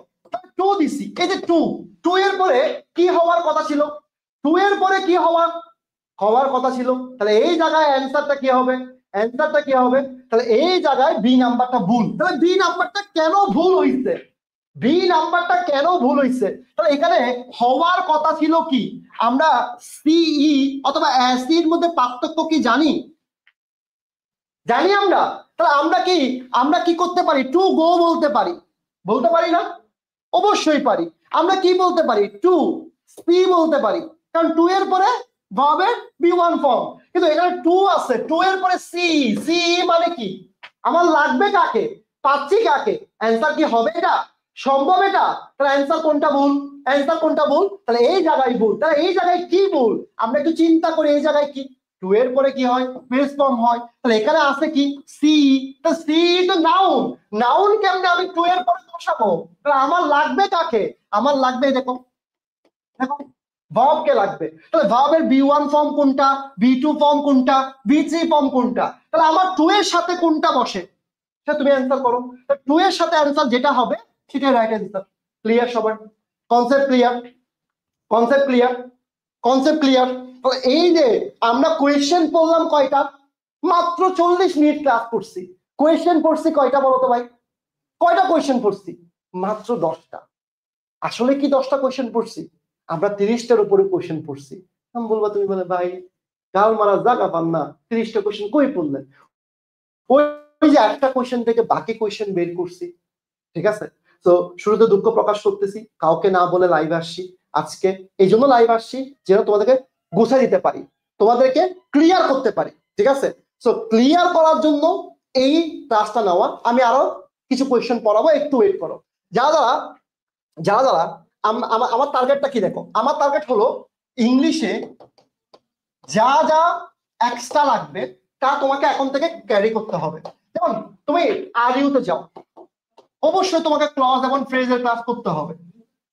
টু দিছি, এই যে টু, টু এর পরে কি হওয়ার কথা ছিল? টু এর পরে কি হওয়ার হওয়ার কথা ছিল? তাহলে এই জায়গায় অ্যান্সারটা কি হবে? অ্যান্সারটা কি হবে? তাহলে এই জায়গায় বি নাম্বারটা ভুল। তাহলে বি নাম্বারটা কেন ভুল হইছে? বি নাম্বারটা কেন ভুল হইছে? তাহলে এখানে হওয়ার কথা ছিল কি? আমরা সিই অথবা এর মধ্যে পার্থক্য কি জানি? জানি আমরা? তাহলে আমরা কি করতে পারি? টু গো বলতে পারি, বলতে পারি না? অবশ্যই পারি। আমরা কি বলতে পারি? টু স্পি বলতে পারি, কারণ টু এর পরে ভার্বের বি ওয়ান ফর্ম। কিন্তু এখানে টু আছে, টু এর পরে সি, সি মানে কি? আমার লাগবে কাকে? পাচ্ছি কাকে? অ্যান্সার কি হবে এটা? সম্ভব এটা? তাহলে অ্যান্সার কোনটা ভুল? অ্যান্সার কোনটা ভুল? তাহলে এই জায়গায় ভুল। তাহলে এই জায়গায় কি ভুল? আমরা একটু চিন্তা করি, এই জায়গায় কি? টু এর পরে কি হয়? বেস ফর্ম হয়। তাহলে এখানে আছে কি? সি। তো সি তো নাউন, নাউন কেমনে আমি টু এর পরে বসাবো? তাহলে আমার লাগবে কাকে? আমার লাগবে দেখো, দেখো ভার্ব কে লাগবে। তাহলে ভার্বের বি ওয়ান ফর্ম কোনটা, বি টু ফর্ম কোনটা, বি থ্রি ফর্ম কোনটা? তাহলে আমার টু এর সাথে কোনটা বসে সেটা তুমি অ্যান্সার করো। টু এর সাথে অ্যান্সার যেটা হবে সেটাই রাইট অ্যান্সার। ক্লিয়ার সবার? Concept clear? Concept clear? Concept clear? তাহলে এই যে আমরা কোয়েশ্চেন পড়লাম কয়টা? মাত্র 40 মিনিট ক্লাস করছি, কোয়েশ্চেন পড়ছি কয়টা বলো তো ভাই? কয়টা কোয়েশ্চেন পড়ছি? মাত্র 10টা। আসলে কি 10টা কোয়েশ্চেন পড়ছি? আমরা 30টার উপরে কোয়েশ্চেন পড়ছি। আমি বলবো তুমি বলে ভাই গাল মারা জায়গা পান না, 30টা কোয়েশ্চেন কই পড়লেন? ওই যে একটা কোয়েশ্চেন থেকে বাকি কোয়েশ্চেন বের করছি, ঠিক আছে? তো শুরুতে দুঃখ প্রকাশ করতেছি, কাউকে না বলে লাইভ আসছি আজকে। এই জন্য লাইভ আসছি যেন তোমাদেরকে গুছাই দিতে পারি, তোমাদেরকে ক্লিয়ার করতে পারি, ঠিক আছে? তো ক্লিয়ার করার জন্য এই ক্লাসটা নেওয়া। আমি আরো কিছু কোয়েশ্চেন পড়াবো, একটু ওয়েট করো। যারা যারা যারা আমার টার্গেটটা কি দেখো, আমার টার্গেট হলো ইংলিশে যা যা এক্সট্রা লাগবে তা তোমাকে এখন থেকে ক্যারি করতে হবে। যেমন তুমি আর ইউতে যাও, অবশ্যই তোমাকে ক্লজ এবং ফ্রেজের ক্লাস করতে হবে।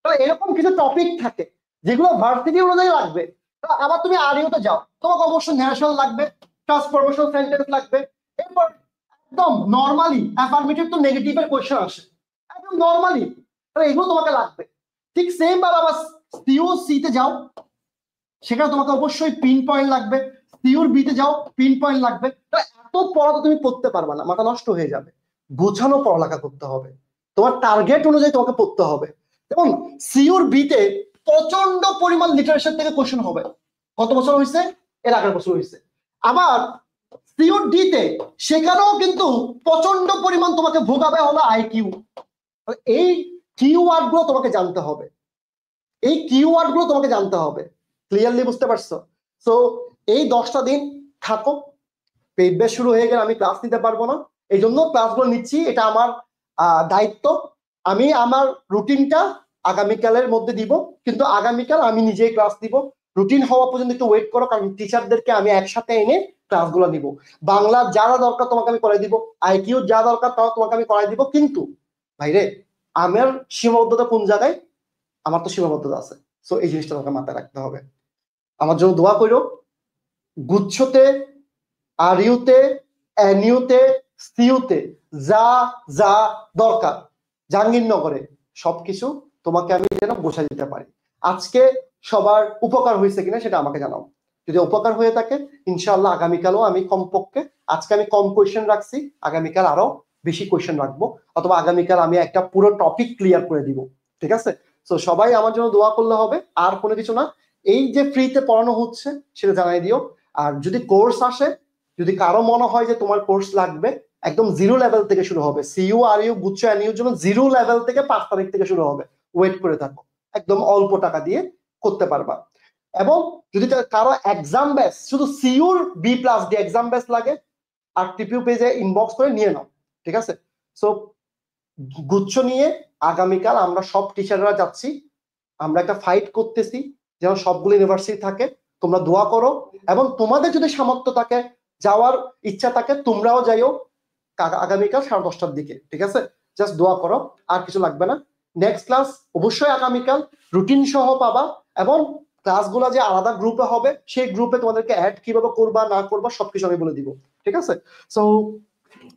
তাহলে এরকম কিছু টপিক থাকে যেগুলো ভার্সিটি অনুযায়ী লাগবে। আবার তুমি আর ইউতে যাও, তোমাকে অবশ্যই ন্যাশনাল লাগবে, ট্রান্সফরমেশন সেন্টেন্স লাগবে। এরপর একদম নর্মালি অ্যাফার্মেটিভ টু নেগেটিভের কোয়েশ্চেন আসে, একদম নর্মালি। তাহলে এগুলো তোমাকে লাগবে। ঠিক সেম ভাবে আবার সিইউসি তে যাও, সেখানে তোমাকে অবশ্যই পিন পয়েন্ট লাগবে। সিইউর বি তে যাও, পিন পয়েন্ট লাগবে। তাহলে এত পড়া তো তুমি পড়তে পারবে না, মাথা নষ্ট হয়ে যাবে। গোছানো পড়ালেখা করতে হবে, তোমার টার্গেট অনুযায়ী তোমাকে পড়তে হবে। এবং সিইউর বি তে প্রচন্ড পরিমাণ লিটারেচার থেকে কোশ্চেন হবে। কত বছর হয়েছে? এর আগের বছর হয়েছে। আবার সিইউর ডি তে সেখানেও কিন্তু প্রচন্ড পরিমাণ তোমাকে ভোগাবে হলো আইকিউ। এই কিওয়ার্ড গুলো তোমাকে জানতে হবে, এই কিওয়ার্ড গুলো তোমাকে জানতে হবে। ক্লিয়ারলি বুঝতে পারছো? সো এই 10টা দিন থাকো। পেইড ব্যাচ শুরু হয়ে গেলে আমি ক্লাস নিতে পারবো না, এই জন্য ক্লাসগুলো নিচ্ছি, এটা আমার দায়িত্ব। আমি আমার রুটিনটা আগামীকালের মধ্যে দিব, কিন্তু আগামীকাল আমি নিজেই ক্লাস দিব। রুটিন হওয়া পর্যন্ত একটু ওয়েট করো, কারণ টিচারদেরকে আমি একসাথে এনে ক্লাসগুলো নিব। বাংলা যারা দরকার তোমাকে আমি করাই দিব, আইকিউ যা দরকার তাও তোমাকে আমি করাই দিব। কিন্তু ভাইরে আমার সীমাবদ্ধতা কোন জায়গায়? আমার তো সীমাবদ্ধতা আছে। সো এই জিনিসটা তোমাকে মাথায় রাখতে হবে। আমার জন্য দোয়া করো। গুচ্ছতে, আর ইউতে, এনইউতে, সিইউতে যা যা দরকার জাহাঙ্গীরনগরে সবকিছু তোমাকে আমি যেন গোছাই দিতে পারি। আজকে সবার উপকার হয়েছে কিনা সেটা আমাকে জানাও। যদি উপকার হয়ে থাকে ইনশাআল্লাহ আগামীকালও আমি কমপক্ষে, আজকে আমি কম কোয়েশ্চেন রাখছি, আগামীকাল আরো বেশি কোয়েশ্চেন রাখবো, অথবা আগামীকাল আমি একটা পুরো টপিক ক্লিয়ার করে দিব, ঠিক আছে? তো সবাই আমার জন্য দোয়া করলে হবে, আর কোনো কিছু না। এই যে ফ্রিতে পড়ানো হচ্ছে সেটা জানাই দিও। আর যদি কোর্স আসে, যদি কারো মনে হয় যে তোমার কোর্স লাগবে, একদম জিরো লেভেল থেকে শুরু হবে। সিইউ আর ইউ গুচ্ছ এনইউর জন্য জিরো লেভেল থেকে 5 তারিখ থেকে শুরু হবে। ওয়েট করে থাকো, একদম অল্প টাকা দিয়ে করতে পারবা। এবং যদি কারো এক্সাম ব্যাচ, শুধু সিইউর B plus D exam batch লাগে, আর টিপিউ পেজে ইনবক্স করে নিয়ে নাও, ঠিক আছে? সো গুচ্ছ নিয়ে আগামীকাল আমরা সব টিচাররা যাচ্ছি, আমরা একটা ফাইট করতেছি যেন সবগুলো ইউনিভার্সিটি থাকে। তোমরা দোয়া করো, এবং তোমাদের যদি সামর্থ্য থাকে, যাওয়ার ইচ্ছা থাকে, তোমরাও যাইও আগামীকাল 10:30টার দিকে, ঠিক আছে? জাস্ট দোয়া করো, আর কিছু লাগবে না। নেক্সট ক্লাস অবশ্যই আগামীকাল রুটিন সহ পাবা, এবং ক্লাসগুলো যে আলাদা গ্রুপে হবে সেই গ্রুপে তোমাদেরকে অ্যাড কিভাবে করবা না করবা সবকিছু আমি বলে দিব, ঠিক আছে? সো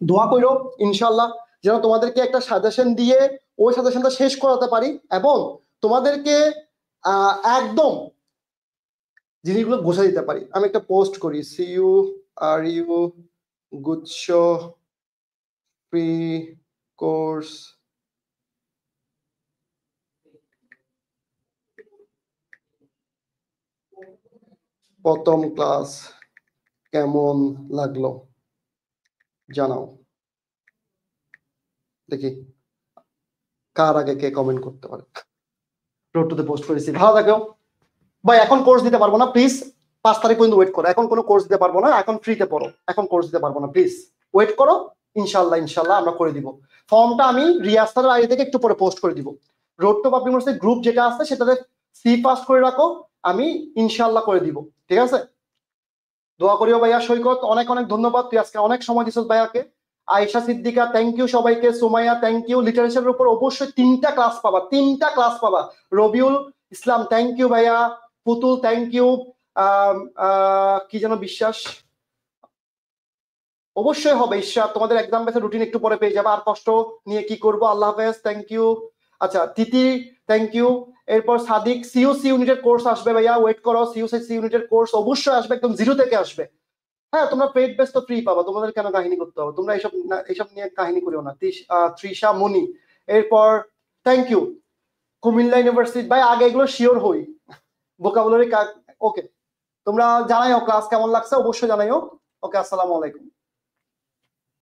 দোয়া করো ইনশাল্লাহ যেন তোমাদেরকে একটা সাজেশন দিয়ে ওই সাজেশনটা শেষ করাতে পারি, এবং তোমাদেরকে একদম জিনিসগুলো গোছাই দিতে পারি। আমি একটা পোস্ট করি, সিইউ আর ইউ গুচ্ছ প্রি কোর্স প্রথম ক্লাস কেমন লাগলো জানাও। দেখি কার আগে কে কমেন্ট করতে পারে। রোড পোস্ট করেছি, ভালো থাকো ভাই। এখন কোর্স দিতে পারবো না, প্লিজ 5 তারিখ পর্যন্ত ওয়েট করো। এখন কোনো কোর্স দিতে পারবো না, এখন ফ্রিতে পড়ো। এখন কোর্স দিতে পারবো না, প্লিজ ওয়েট করো। ইনশাল্লাহ ইনশাল্লাহ আমরা করে দিব। ফর্মটা আমি রিয়াস্তারের আগে থেকে একটু পরে পোস্ট করে দিব। Road to public university group যেটা আছে সেটাতে সি পাস করে রাখো, আমি ইনশাল্লাহ করে দিব, ঠিক আছে? দোয়া করিও ভাইয়া। সৈকত অনেক অনেক ধন্যবাদ, তুই আজকে অনেক সময় দিছিস ভাইয়াকে। আয়েশা সিদ্দিকা থ্যাংক ইউ সবাইকে। Sumaiya thank you. লিটারেচারের উপর অবশ্যই 3টা ক্লাস পাবা, 3টা ক্লাস পাবা। রবিউল ইসলাম থ্যাংক ইউ ভাইয়া। পুতুল থ্যাংক ইউ। কি যেন বিশ্বাস, অবশ্যই হবে ঈশ্বর। তোমাদের এক্সাম বেসের রুটিন একটু পরে পেয়ে যাবে, আর কষ্ট নিয়ে কি করব। আল্লাহ হাফেজ, থ্যাংক ইউ। আচ্ছা তিতি থ্যাংক ইউ। এরপর সাদিক, সিইউসি ইউনিটের কোর্স আসবে ভাইয়া, ওয়েট করো। সিইউসি ইউনিটের কোর্স অবশ্যই আসবে, একদম জিরো থেকে আসবে। হ্যাঁ তোমরা পেড বেস তো ফ্রি পাবা, তোমাদের কেন কাহিনী করতে হবে? তোমরা এইসব নিয়ে কাহিনী করিও না। তৃষা মনি, এরপর থ্যাংক ইউ। কুমিল্লা ইউনিভার্সিটি ভাই আগে এগুলো শিওর হই ভোকাবুলারি ওকে তোমরা জানাইও ক্লাস কেমন লাগছে অবশ্যই জানাইও ওকে আসসালামু আলাইকুম